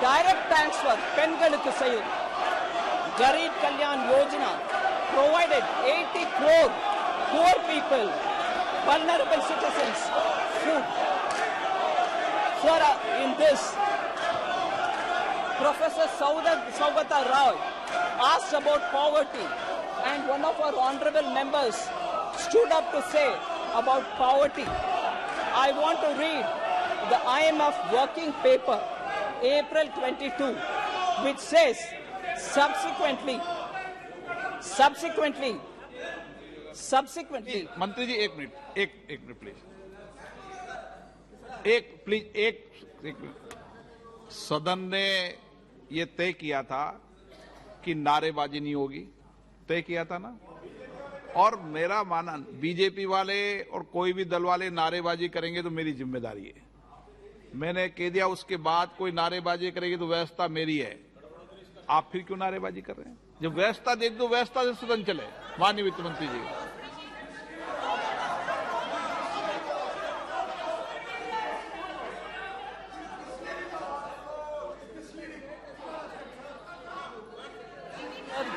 டைரக்ட் டிரான்ஸ்பர் பெண்களுக்கு செய்யும் kharif Kalyan Yojana provided 80 crore poor people, vulnerable citizens, food. Sir, in this, Professor Saugata Rao asked about poverty, and one of our honorable members stood up to say about poverty. I want to read the IMF working paper, April 22, which says, subsequently, मंत्री जी एक minute please एक minute. सदन ने ये तय किया था कि नारेबाजी नहीं होगी, तय किया था ना। और मेरा मानना, बीजेपी वाले और कोई भी दल वाले नारेबाजी करेंगे तो मेरी जिम्मेदारी है। मैंने कह दिया उसके बाद कोई नारेबाजी करेगी तो व्यवस्था मेरी है। आप फिर क्यों नारेबाजी कर रहे हैं? जब व्यवस्था दे तो व्यवस्था से सदन चले। माननीय वित्त मंत्री जी,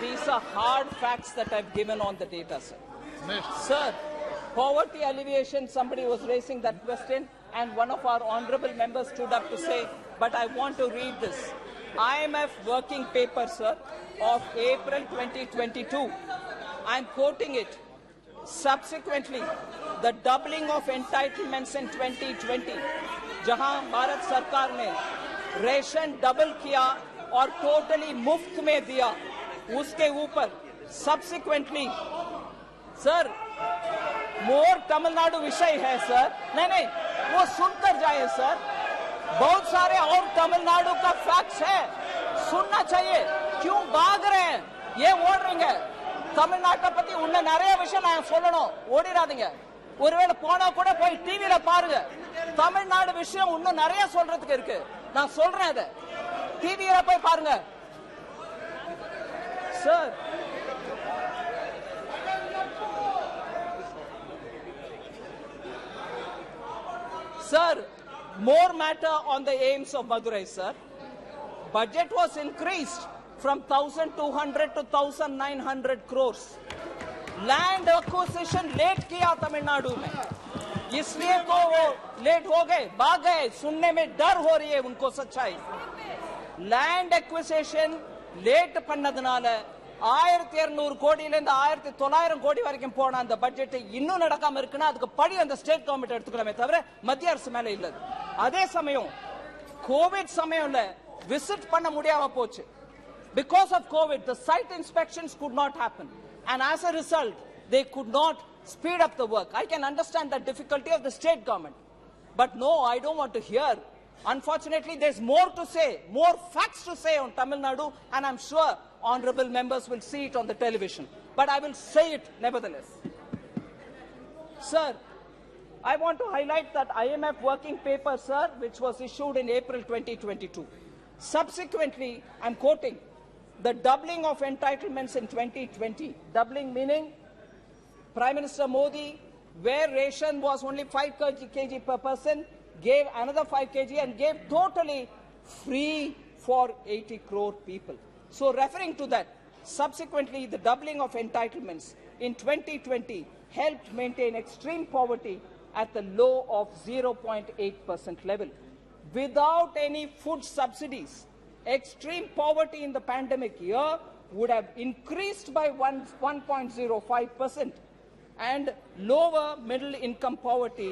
these are hard facts that I've given on the data, sir. Next. Sir, poverty alleviation, somebody was raising that question, and one of our honorable members stood up to say, but I want to read this. IMF working paper, sir, of April 2022. I'm quoting it. Subsequently, the doubling of entitlements in 2020, जहां भारत सरकार ने ration double किया और totally मुफ्त में दिया, उसके ऊपर सब्सिक्वेंटली सर मोर तमिलनाडु विषय है सर। नहीं, वो सुनकर जाए सर। बहुत सारे और तमिलनाडु का फैक्ट्स है, सुनना चाहिए। क्यों भाग रहे हैं? ये वार्निंग है। தமிழ்நாட்டை பத்தி உன்ன நிறைய விஷயம் நான் சொல்லணும், ஓடிராதீங்க। ஒருவேளை போனா கூட போய் டிவில பாருங்க, தமிழ்நாடு விஷயம் இன்னும் நிறைய சொல்றதுக்கு இருக்கு। நான் சொல்றேன், அத டிவில போய் பாருங்க sir. Sir, more matter on the aims of Madurai, sir. Budget was increased from 1,200 to 1,900 crores. Land acquisition late किया तमिलनाडु में, इसलिए तो वो लेट हो गए, भाग गए। सुनने में डर हो रही है उनको सच्चाई। Land acquisition late பண்ணதுனால 1200 கோடியில இருந்து 1900 கோடி வரைக்கும் போன அந்த பட்ஜெட் இன்னும் நடக்காம இருக்குன்னா அதுக்கு படி அந்த ஸ்டேட் கவர்மெண்ட் எடுத்துக்கலாமே தவிர மத்திய அரசு மேல இல்ல। அதே சமயம் கோவிட் சமயம்ல விசிட் பண்ண முடியாம போச்சு। Because of COVID, the site inspections could not happen, and as a result, they could not speed up the work. I can understand the difficulty of the state government, but no, I don't want to hear. Unfortunately, there's more to say, more facts to say on Tamil Nadu, and I'm sure honorable members will see it on the television. But I will say it nevertheless. Sir, I want to highlight that IMF working paper, sir, which was issued in April 2022. Subsequently, I'm quoting, the doubling of entitlements in 2020, doubling meaning Prime Minister Modi, where ration was only 5 kg per person, gave another 5 kg and gave totally free for 80 crore people. So referring to that, subsequently the doubling of entitlements in 2020 helped maintain extreme poverty at the low of 0.8% level. Without any food subsidies, extreme poverty in the pandemic year would have increased by 1.05%, and lower middle income poverty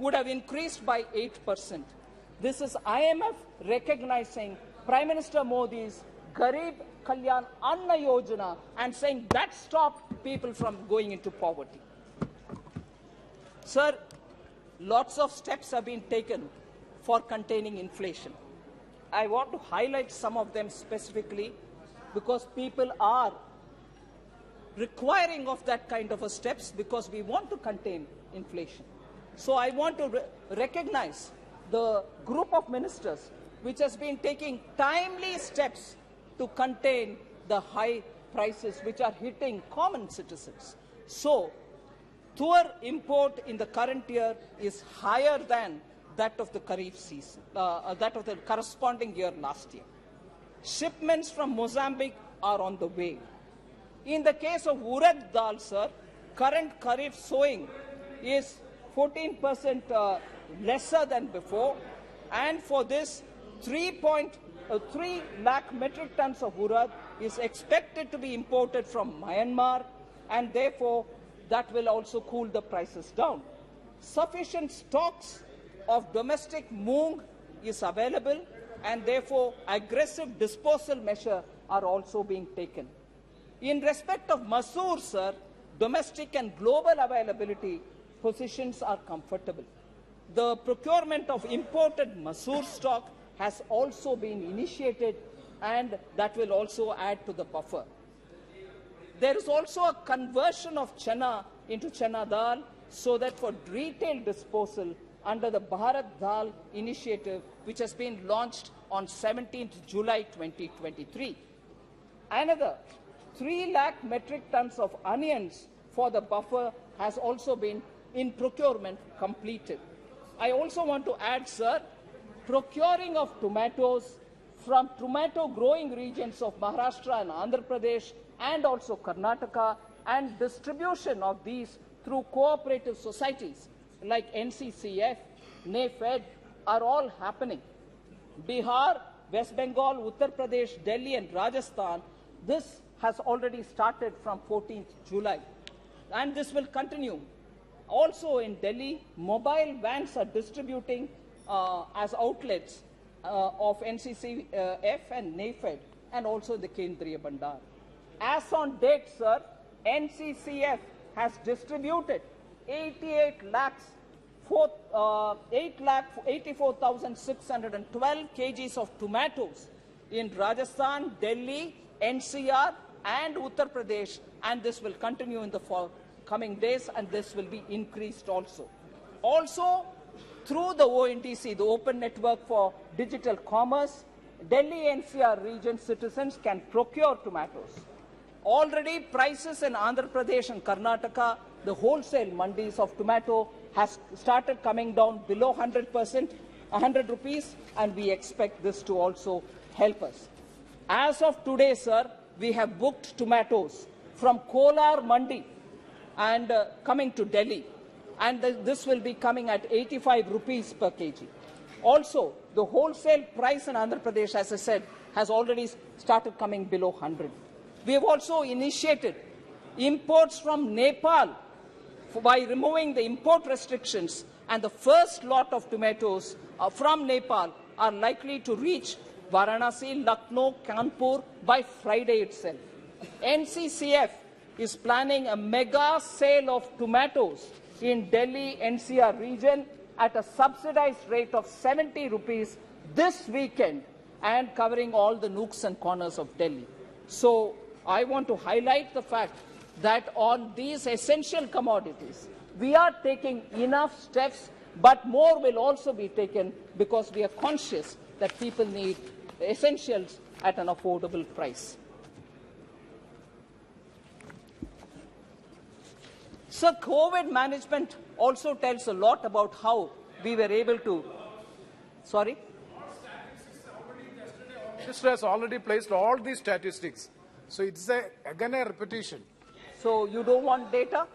would have increased by 8%. This is IMF recognizing Prime Minister Modi's Garib Kalyan Anna Yojana and saying that stopped people from going into poverty. Sir, lots of steps have been taken for containing inflation. I want to highlight some of them specifically because people are requiring of that kind of a steps because we want to contain inflation. So I want to recognize the group of ministers which has been taking timely steps to contain the high prices which are hitting common citizens. So, tur import in the current year is higher than that of the Kharif season, that of the corresponding year last year. Shipments from Mozambique are on the way. In the case of urad dal, sir, current Kharif sowing is 14% lesser than before, and for this 3 lakh metric tons of urad is expected to be imported from Myanmar, and therefore that will also cool the prices down. Sufficient stocks of domestic moong is available, and therefore aggressive disposal measures are also being taken. In respect of masoor, sir, domestic and global availability positions are comfortable. The procurement of imported masoor stock has also been initiated, and that will also add to the buffer. There is also a conversion of chana into chana dal so that for retail disposal under the Bharat Dal initiative, which has been launched on 17th July 2023. Another 3 lakh metric tons of onions for the buffer has also been in procurement completed. I also want to add, sir, procuring of tomatoes from tomato growing regions of Maharashtra and Andhra Pradesh and also Karnataka, and distribution of these through cooperative societies like NCCF, NAFED are all happening. Bihar, West Bengal, Uttar Pradesh, Delhi and Rajasthan, this has already started from 14th July, and this will continue. Also in Delhi, mobile vans are distributing as outlets of NCCF and NAFED, and also the Kendriya Bandar. As on date, sir, NCCF has distributed 84,612 kgs of tomatoes in Rajasthan, Delhi, NCR and Uttar Pradesh, and this will continue in the coming days, and this will be increased also. Also, through the ONDC, the Open Network for Digital Commerce, Delhi NCR region citizens can procure tomatoes. Already prices in Andhra Pradesh and Karnataka, the wholesale mandis of tomato has started coming down below 100%, 100 rupees, and we expect this to also help us. As of today, sir, we have booked tomatoes from Kolar Mandi and coming to Delhi, and this will be coming at 85 rupees per kg. Also, the wholesale price in Andhra Pradesh, as I said, has already started coming below 100. We have also initiated imports from Nepal by removing the import restrictions, and the first lot of tomatoes from Nepal are likely to reach Varanasi, Lucknow, Kanpur by Friday itself. NCCF is planning a mega sale of tomatoes in Delhi NCR region at a subsidized rate of 70 rupees this weekend, and covering all the nooks and corners of Delhi. So I want to highlight the fact that on these essential commodities, we are taking enough steps, but more will also be taken because we are conscious that people need essentials at an affordable price. So COVID management also tells a lot about how we were able to, sorry? Minister has already placed all these statistics. So it's again a repetition. So you don't want data?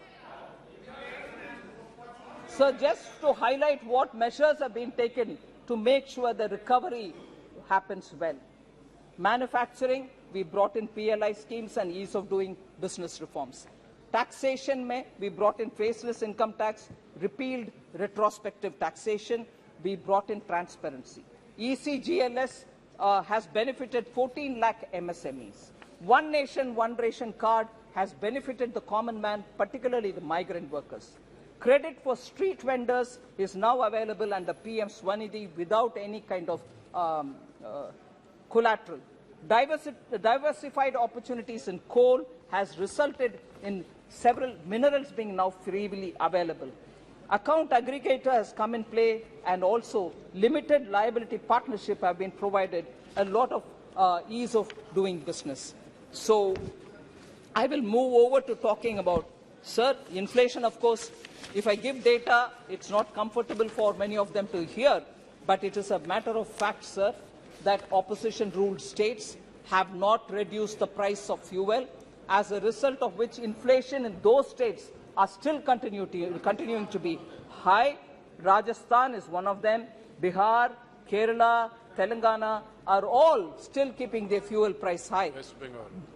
So just to highlight what measures have been taken to make sure the recovery happens well. Manufacturing, we brought in PLI schemes and ease of doing business reforms. Taxation, we brought in faceless income tax, repealed retrospective taxation, we brought in transparency. ECGLS has benefited 14 lakh MSMEs. One Nation, One Ration card has benefited the common man, particularly the migrant workers. Credit for street vendors is now available under PM Swanidhi without any kind of collateral. Diversified opportunities in coal has resulted in several minerals being now freely available. Account aggregator has come in play, and also limited liability partnership have been provided a lot of ease of doing business. So I will move over to talking about, sir, inflation. Of course, if I give data, it's not comfortable for many of them to hear, but it is a matter of fact, sir, that opposition-ruled states have not reduced the price of fuel, as a result of which inflation in those states are still continuing to be high. Rajasthan is one of them. Bihar, Kerala, Telangana are all still keeping their fuel price high.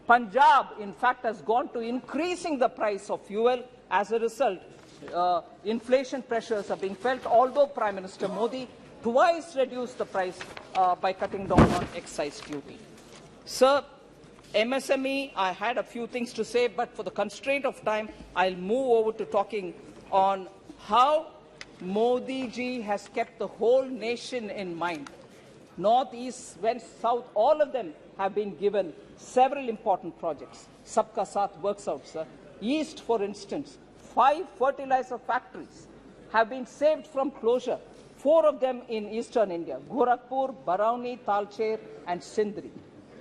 Punjab, in fact, has gone to increasing the price of fuel. As a result, inflation pressures are being felt, although Prime Minister Modi twice reduced the price by cutting down on excise duty. Sir, MSME, I had a few things to say, but for the constraint of time, I'll move over to talking on how Modi ji has kept the whole nation in mind. North, East, West, South, all of them have been given several important projects. Sabka Saath works out, sir. East, for instance, 5 fertilizer factories have been saved from closure. 4 of them in eastern India: Gorakhpur, Barauni, Talcher, and Sindri.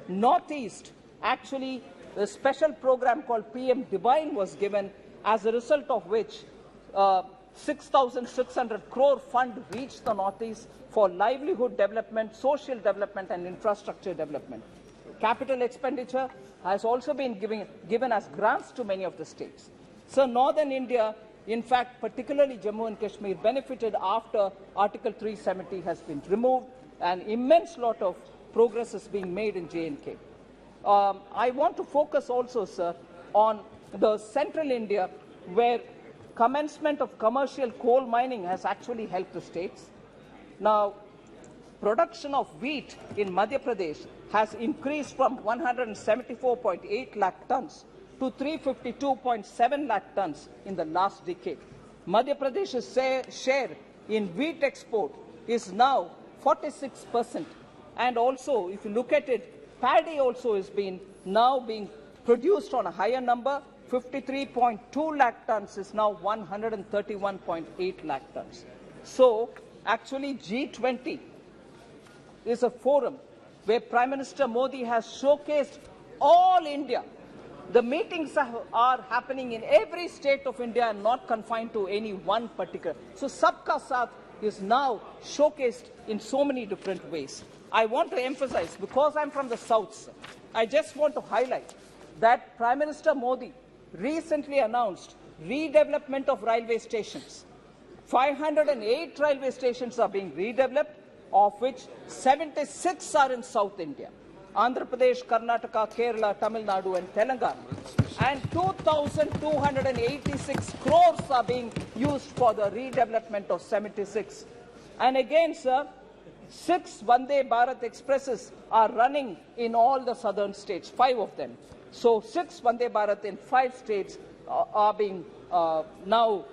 Northeast, actually, a special program called PM Divine was given, as a result of which 6,600 crore fund reached the Northeast for livelihood development, social development, and infrastructure development. Capital expenditure has also been given as grants to many of the states. So Northern India, in fact, particularly Jammu and Kashmir, benefited after Article 370 has been removed. An immense lot of progress is being made in J&K. I want to focus also, sir, on the central India, where commencement of commercial coal mining has actually helped the states. Now, production of wheat in Madhya Pradesh has increased from 174.8 lakh tons to 352.7 lakh tons in the last decade. Madhya Pradesh's share in wheat export is now 46%. And also, if you look at it, paddy also is now being produced on a higher number. 53.2 lakh tons is now 131.8 lakh tons. So, actually, G20 is a forum where Prime Minister Modi has showcased all India. The meetings are happening in every state of India and not confined to any one particular. So, Sabka Saath is now showcased in so many different ways. I want to emphasize, because I'm from the South, sir, I just want to highlight that Prime Minister Modi recently announced redevelopment of railway stations. 508 railway stations are being redeveloped, of which 76 are in South India: Andhra Pradesh, Karnataka, Kerala, Tamil Nadu, and Telangana. And 2,286 crores are being used for the redevelopment of 76. And again, sir, 6 Vande Bharat Expresses are running in all the southern states, 5 of them. So 6 Vande Bharat in 5 states are being now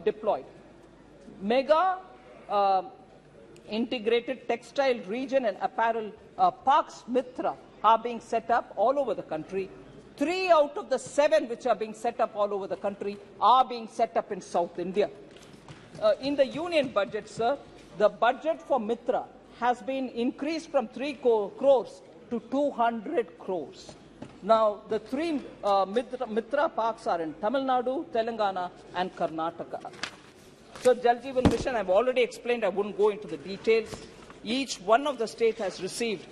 deployed. Mega integrated textile region and apparel parks Mitra are being set up all over the country. 3 out of the 7 which are being set up all over the country are being set up in South India. In the union budget, sir, the budget for Mitra has been increased from 3 crores to 200 crores. Now, the 3 Mitra parks are in Tamil Nadu, Telangana, and Karnataka. So, Jal Jeevan Mission, I've already explained, I wouldn't go into the details. Each one of the states has received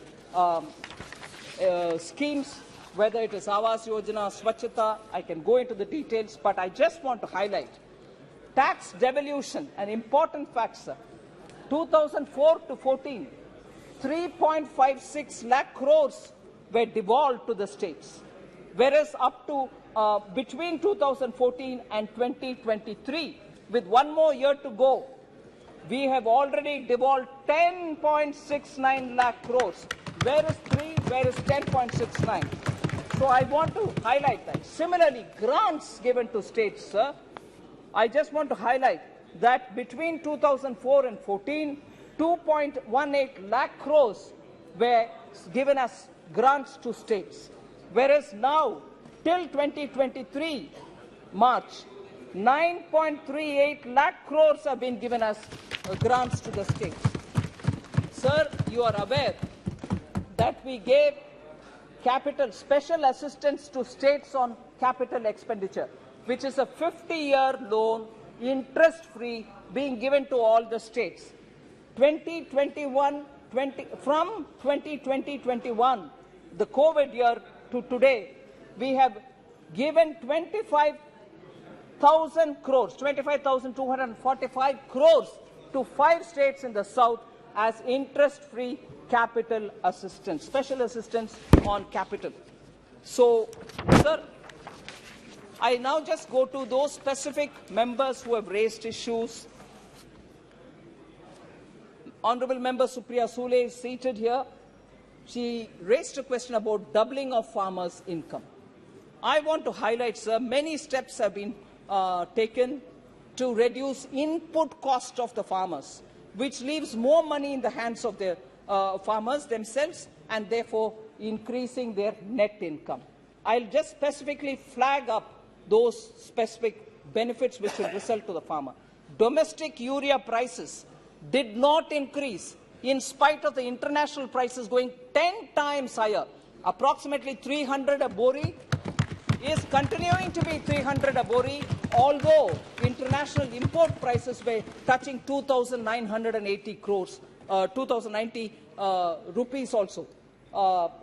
schemes, whether it is Awas Yojana, Swachhata. I can go into the details, but I just want to highlight tax devolution, an important fact, sir. 2004 to 14, 3.56 lakh crores were devolved to the states, whereas up to between 2014 and 2023, with 1 more year to go, we have already devolved 10.69 lakh crores, Where is 3? Where is 10.69? So I want to highlight that. Similarly, grants given to states, sir, I just want to highlight that between 2004 and 14, 2.18 lakh crores were given as grants to states, whereas now, till 2023 March, 9.38 lakh crores have been given as grants to the states. Sir, you are aware that we gave capital special assistance to states on capital expenditure, which is a 50-year loan, interest-free, being given to all the states. 2021, from 2020-21, the COVID year to today, we have given 25,000 crores, 25,245 crores to 5 states in the south as interest-free capital assistance, special assistance on capital. So, sir, I now just go to those specific members who have raised issues. Honorable Member Supriya Sule is seated here. She raised a question about doubling of farmers' income. I want to highlight, sir, many steps have been taken to reduce input cost of the farmers, which leaves more money in the hands of the farmers themselves and therefore increasing their net income. I'll just specifically flag up those specific benefits which will result to the farmer. Domestic urea prices did not increase in spite of the international prices going 10 times higher. Approximately 300 a bori is continuing to be 300 a bori, although international import prices were touching 2,980 crores, 2,090 rupees also.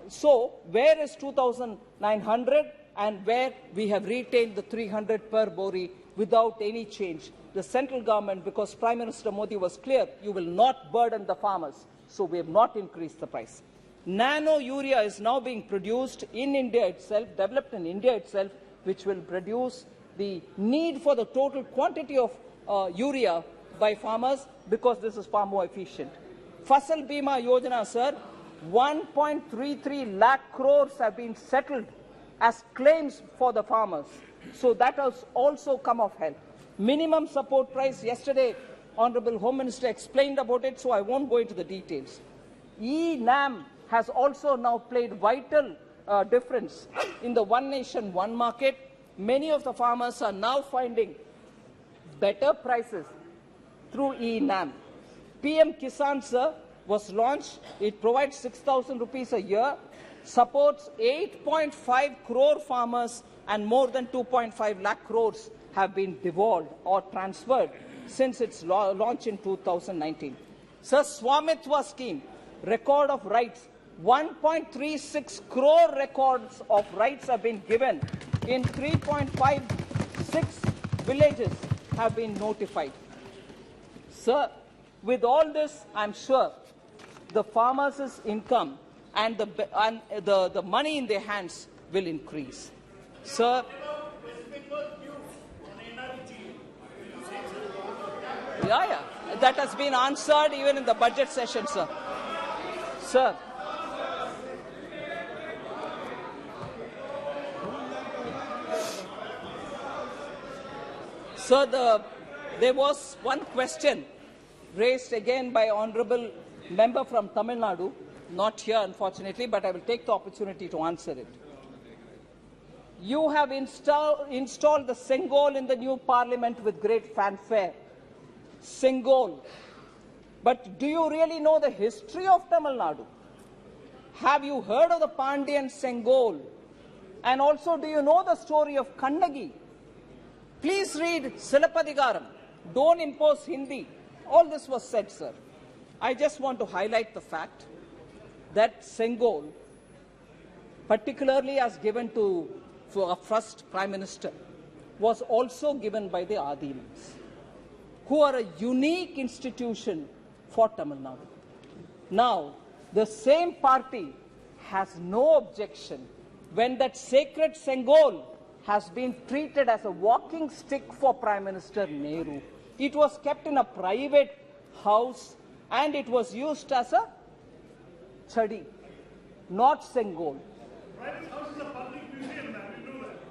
So, where is 2,900 and where we have retained the 300 per bori without any change? The central government, because Prime Minister Modi was clear, you will not burden the farmers, so we have not increased the price. Nano urea is now being produced in India itself, developed in India itself, which will produce the need for the total quantity of urea by farmers, because this is far more efficient. Fasal Bima Yojana, sir, 1.33 lakh crores have been settled as claims for the farmers. So that has also come of help. Minimum support price, yesterday Honorable Home Minister explained about it, so I won't go into the details. E-NAM has also now played vital difference in the one nation, one market. Many of the farmers are now finding better prices through E-NAM. PM Kisan, sir, was launched. It provides 6,000 rupees a year, supports 8.5 crore farmers, and more than 2.5 lakh crores have been devolved or transferred since its launch in 2019. Sir, Swamitwa scheme, record of rights, 1.36 crore records of rights have been given in 3.56 villages have been notified. Sir, with all this, I'm sure the farmers' income and the money in their hands will increase. Sir, yeah, that has been answered even in the budget session, sir. Sir, there was one question raised again by Honorable Member from Tamil Nadu, not here unfortunately, but I will take the opportunity to answer it. You have installed the Sengol in the new parliament with great fanfare. Sengol. But do you really know the history of Tamil Nadu? Have you heard of the Pandyan Sengol? And also, do you know the story of Kannagi? Please read Silapadigaram. Don't impose Hindi. All this was said, sir. I just want to highlight the fact that Sengol, particularly as given to our first Prime Minister, was also given by the Adimans, who are a unique institution for Tamil Nadu. Now, the same party has no objection when that sacred Sengol has been treated as a walking stick for Prime Minister Nehru. It was kept in a private house and it was used as a chadi. not Sengol.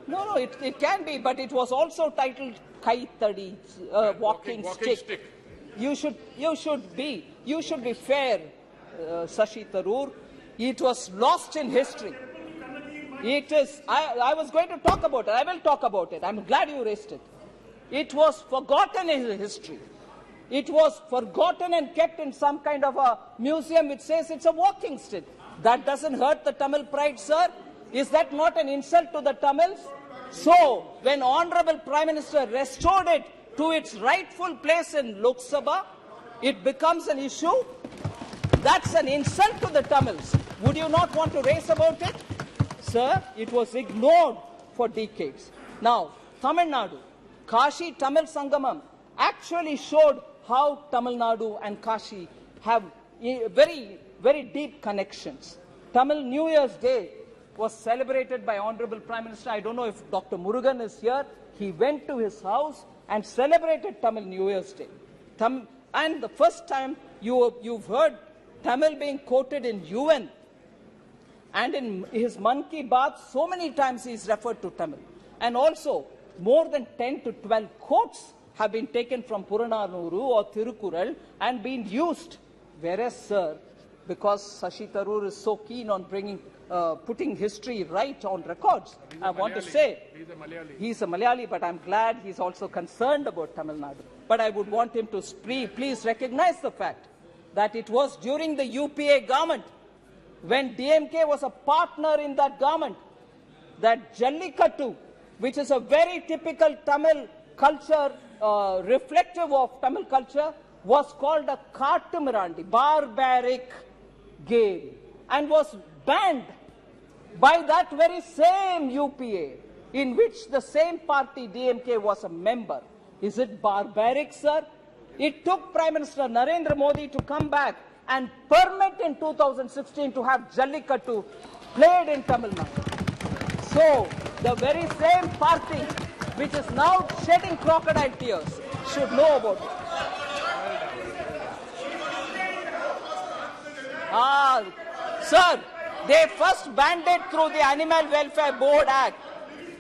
No, it can be, but it was also titled Kai Tadi, walking stick. You should be fair, Shashi Tharoor. It was lost in history. It is. I was going to talk about it. I will talk about it. I'm glad you raised it. It was forgotten in history. It was forgotten and kept in some kind of a museum which says it's a walking stick. That doesn't hurt the Tamil pride, sir. Is that not an insult to the Tamils? So, when Honorable Prime Minister restored it to its rightful place in Lok Sabha, it becomes an issue. That's an insult to the Tamils. Would you not want to raise about it? Sir, it was ignored for decades. Now, Tamil Nadu, Kashi Tamil Sangamam actually showed how Tamil Nadu and Kashi have very, very deep connections. Tamil New Year's Day was celebrated by Honorable Prime Minister. I don't know if Dr. Murugan is here. He went to his house and celebrated Tamil New Year's Day. And the first time you've heard Tamil being quoted in UN, and in his Man Ki Baat, so many times he is referred to Tamil. And also, more than 10 to 12 quotes have been taken from Purananuru or Thirukural and been used. Whereas, sir, because Shashi Tharoor is so keen on putting history right on records, I want to say, he's a Malayali, but I'm glad he's also concerned about Tamil Nadu. But I would want him to please recognize the fact that it was during the UPA government, when DMK was a partner in that government, that Jallikattu, which is a very typical Tamil culture, reflective of Tamil culture, was called a Katumirandi, barbaric game, and was banned by that very same UPA, in which the same party, DMK, was a member. Is it barbaric, sir? It took Prime Minister Narendra Modi to come back and permit in 2016 to have Jallikattu played in Tamil Nadu. So, the very same party which is now shedding crocodile tears should know about it. Sir, they first banned it through the Animal Welfare Board Act,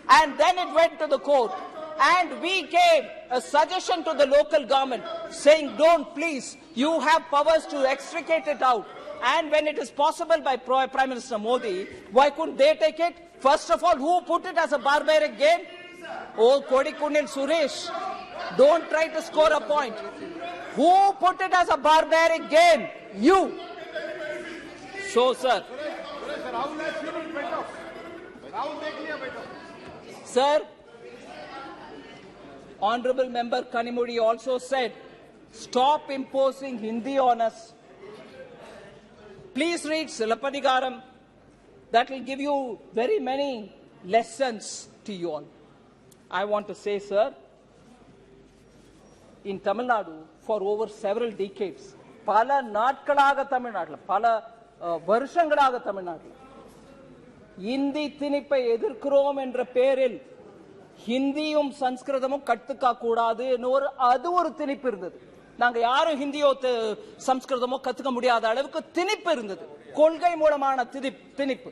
and then it went to the court. And we gave a suggestion to the local government saying, don't please, you have powers to extricate it out. And when it is possible by Prime Minister Modi, why couldn't they take it? First of all, who put it as a barbaric game? Oh, Kodikunil Suresh, don't try to score a point. Who put it as a barbaric game? You. So, sir. Sir, Honorable Member Kanimudi also said, stop imposing Hindi on us. Please read Silapadigaram. That will give you very many lessons to you all. I want to say, sir, in Tamil Nadu, for over several decades, pala natkalaga Tamil Nadu, pala varshangalaga Tamil Nadu, Hindi tinippai edirkrom endra peril ஹிந்தியும் சம்ஸ்கிருதமும் கத்துக்க கூடாது அது ஒரு திணிப்பு இருந்தது. நாங்க யாரும் ஹிந்தியோ சம்ஸ்கிருதமோ கத்துக்க முடியாத அளவுக்கு திணிப்பு இருந்தது, கொள்கை மூலமான திணிப்பு.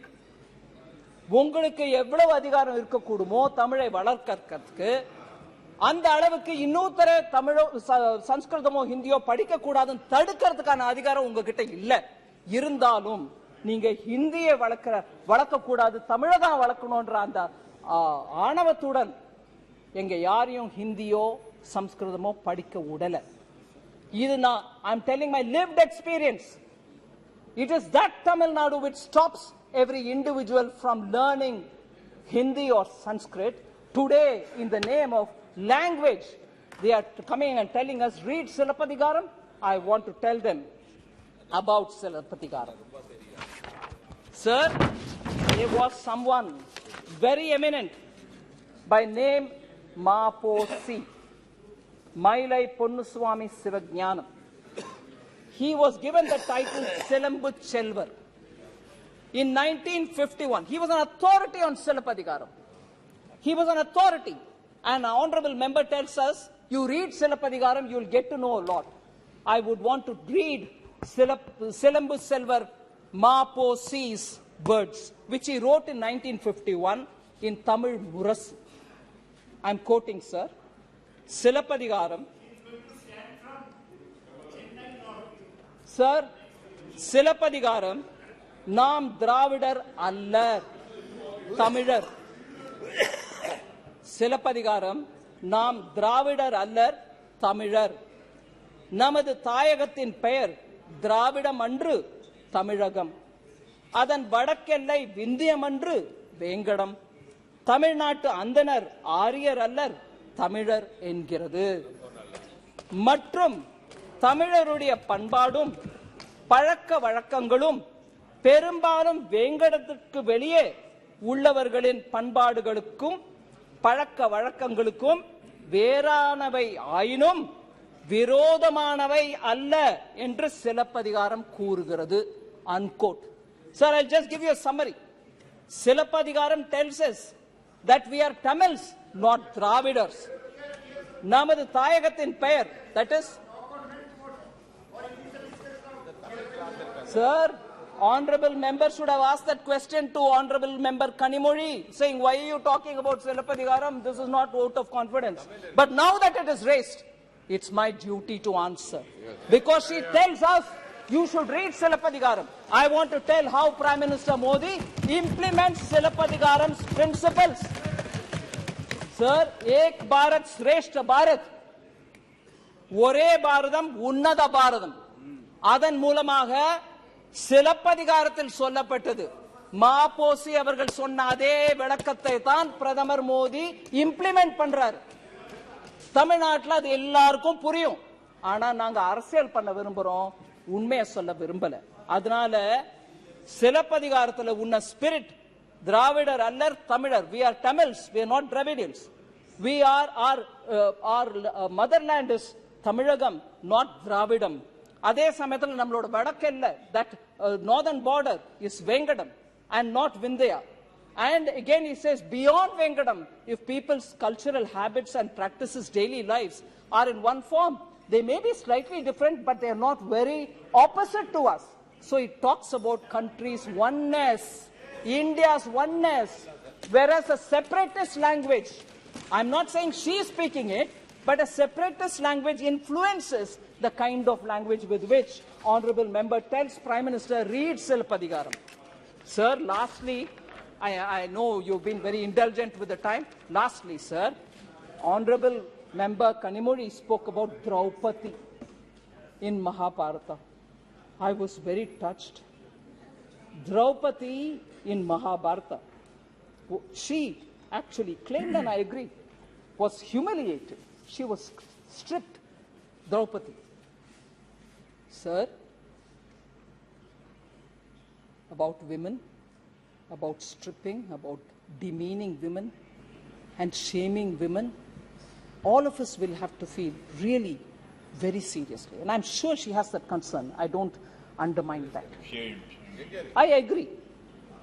உங்களுக்கு எவ்வளவு அதிகாரம் இருக்கக்கூடுமோ தமிழை வளர்க்கறதுக்கு, அந்த அளவுக்கு இன்னொருத்தர தமிழோ சம்ஸ்கிருதமோ ஹிந்தியோ படிக்க கூடாதுன்னு தடுக்கிறதுக்கான அதிகாரம் உங்ககிட்ட இல்ல. இருந்தாலும் நீங்க ஹிந்தியை வளர்க்க கூடாது, தமிழை தான் வளர்க்கணும்ன்ற அந்த ஆணவத்துடன் எங்க யாரையும் ஹிந்தியோ சம்ஸ்கிருதமோ படிக்க விடல. இது நான் I'm telling my lived experience. It is that Tamil Nadu which stops every individual from learning Hindi or Sanskrit. Today, in the name of language, they are coming and telling us, read Silapadigaram. I want to tell them about Silapadigaram. Sir, there was someone very eminent by name Maposi, Mailai Ponnuswamy Sivajnanam. He was given the title Selambu Chelvar. In 1951, he was an authority on Silapadigaram. He was an authority. And an honorable member tells us, you read Silapadigaram, you will get to know a lot. I would want to read Selambu Selvar Maposi's words which he wrote in 1951 in Tamil Murasu. I'm quoting, sir. Silapadigaram. Sir, Silapadigaram, Nam Dravidar Allar, Tamilar. Silapadigaram, Nam Dravidar Allar, Tamilar. Namadu Thayagatin Pair, Dravidam Andru, Tamilagam. Adan Vadakellai Vindhyamandru, Vengadam. Tamilnatu Andanar, Ariyar Allar, Tamilar Engirathu. Matrum, Tamilaruடைய பண்பாடும் பழக்க வழக்கங்களும் பெரும்பாலும் வேங்கடத்திற்கு வெளியே உள்ளவர்களின் பண்பாடுகளுக்கும் பழக்க வழக்கங்களுக்கும் வேறானவை ஆயினும் விரோதமானவை அல்ல என்று சிலப்பதிகாரம் கூறுகிறது. Unquote. Sir, I'll just give you a summary. Silapadigaram tells us that we are Tamils, not Dravidars. Namadu Thayagatin Pair, that is. Sir, honorable member should have asked that question to honorable member Kanimozhi, saying, why are you talking about Silapadigaram? This is not vote of confidence. But now that it is raised, it's my duty to answer. Because she tells us, you should read Silapadigaram. I want to tell how Prime Minister Modi implements Silapadigaram's principles. Sir, Ek Bharat Shreshta Bharat. Ore Bharadam, Unnada Bharadam. Adan Mulamaga, சிலப்பதிகாரத்தில் சொல்லப்பட்டது. மாபோசி அவர்கள் சொன்ன அதே விளக்கத்தை தான் பிரதமர் Modi implement பண்றாரு. தமிழ்நாட்டில் அது எல்லாருக்கும் புரியும். ஆனா நாங்க அரசியல் பண்ண விரும்புறோம், உண்மையை சொல்ல விரும்பல. அதனால சிலப்பதிகாரத்தில் உன்ன ஸ்பிரிட் திராவிடர் அல்லர் தமிழர். We are Tamils, we are not Dravidians. We are our motherland is Tamilagam, not Dravidam. அதே சமயத்தில் நம்மளோட வடக்கெல்ல that northern border is Vengadam and not Vindhya. And again he says beyond Vengadam, if people's cultural habits and practices, daily lives are in one form, they may be slightly different, but they are not very opposite to us. So it talks about countries' oneness, India's oneness, whereas a separatist language, I'm not saying she is speaking it, but a separatist language influences the kind of language with which honorable member tells Prime Minister read Silapadigaram. Sir, lastly, I know you've been very indulgent with the time. Lastly, sir, honorable member Kanimozhi spoke about Draupadi in Mahabharata. I was very touched. Draupadi in Mahabharata, she actually claimed, and I agree, was humiliated. She was stripped. Draupadi. Sir, about women, about stripping, about demeaning women and shaming women, all of us will have to feel really very seriously. And I'm sure she has that concern. I don't undermine that. I agree.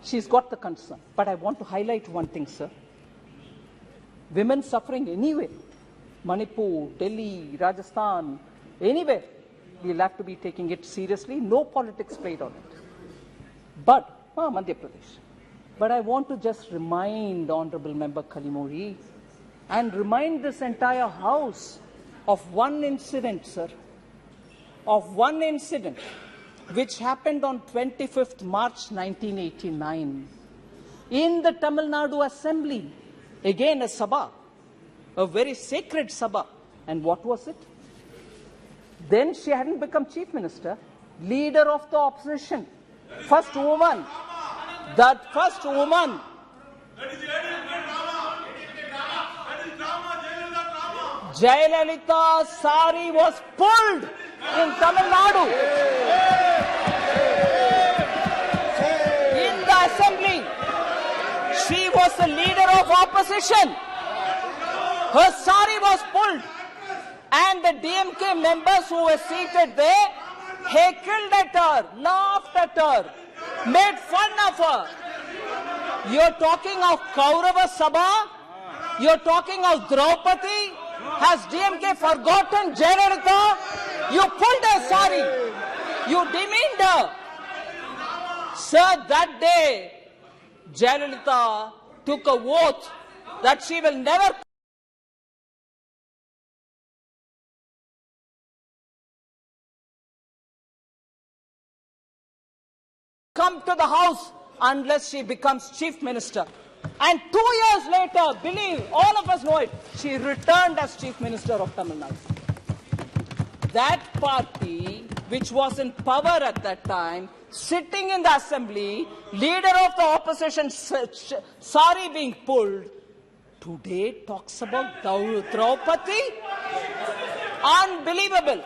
She's got the concern. But I want to highlight one thing, sir. Women suffering anywhere, Manipur, Delhi, Rajasthan, anywhere, we'll have to be taking it seriously. No politics played on it. But, Madhya Pradesh. But I want to just remind Honorable Member Kanimozhi and remind this entire House of one incident, sir. Of one incident which happened on 25th March 1989 in the Tamil Nadu Assembly. Again, a Sabha, a very sacred Sabha. And what was it? Then she hadn't become Chief Minister, leader of the opposition, first woman. That first woman. Jayalalitha's sari was pulled in Tamil Nadu. In the assembly, she was the leader of opposition. Her sari was pulled. And the DMK members who were seated there heckled at her, laughed at her, made fun of her. You're talking of Kaurava Sabha? You're talking of Draupadi? Has DMK forgotten Jayalalitha? You pulled her sari. You demeaned her. Sir, that day, Jayalalitha took a oath that she will never come to the house unless she becomes chief minister. And 2 years later, believe, all of us know it, she returned as chief minister of Tamil Nadu. That party, which was in power at that time, sitting in the assembly, leader of the opposition, sari being pulled, today talks about Draupadi. Unbelievable.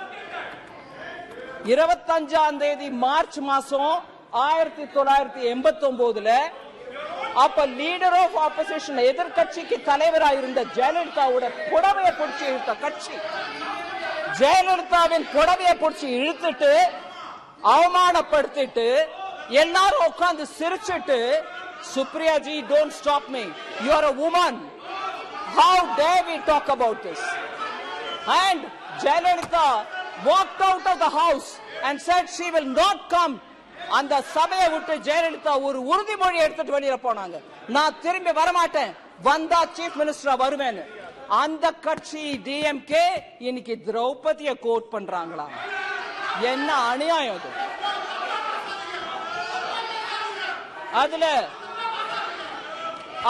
25ஆம் தேதி March மாசம் 1989ல அப்ப leader of opposition எதிர்க்கட்சிக்கு தலைவராக இருந்த ஜெயலலிதாவோட புடவையை பிடிச்சி இழுத்த கட்சி, ஜெயலலிதாவின் புடவையை பிடிச்சி இழுத்துட்டு அவமானப்படுத்திட்டு எல்லாரும் உட்கார்ந்து சிரிச்சிட்டு, Supriya G, don't stop me, you are a woman, how dare we talk about this? And Jayalalitha walked out of the house and said she will not come. அந்த சபையை விட்டு ஜெயலலிதா ஒரு உறுதிமொழி எடுத்துட்டு வெளியில போனாங்க, நான் திரும்பி வரமாட்டேன், வந்தா சீஃப் மினிஸ்டரா வருவேன்னு. அந்த கட்சி டிஎம்கே இன்னைக்கு திரௌபதிய கோட் பண்றாங்களா? என்ன அநியாயம் அது!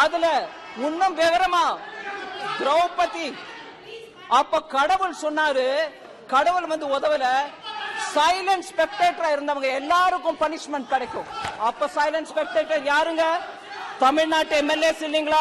அதுல இன்னும் விவரமா திரௌபதி அப்ப கடவுள் சொன்னாரு, கடவுள் வந்து உதவல, சைலண்ட் ஸ்பெக்டேட்டரா இருந்தவங்க எல்லாருக்கும் பனிஷ்மெண்ட் கிடைக்கும். அப்ப சைலண்ட் ஸ்பெக்டேட்டர் யாருங்க? தமிழ்நாட்டு எம்எல்ஏஸ் இல்லீங்களா?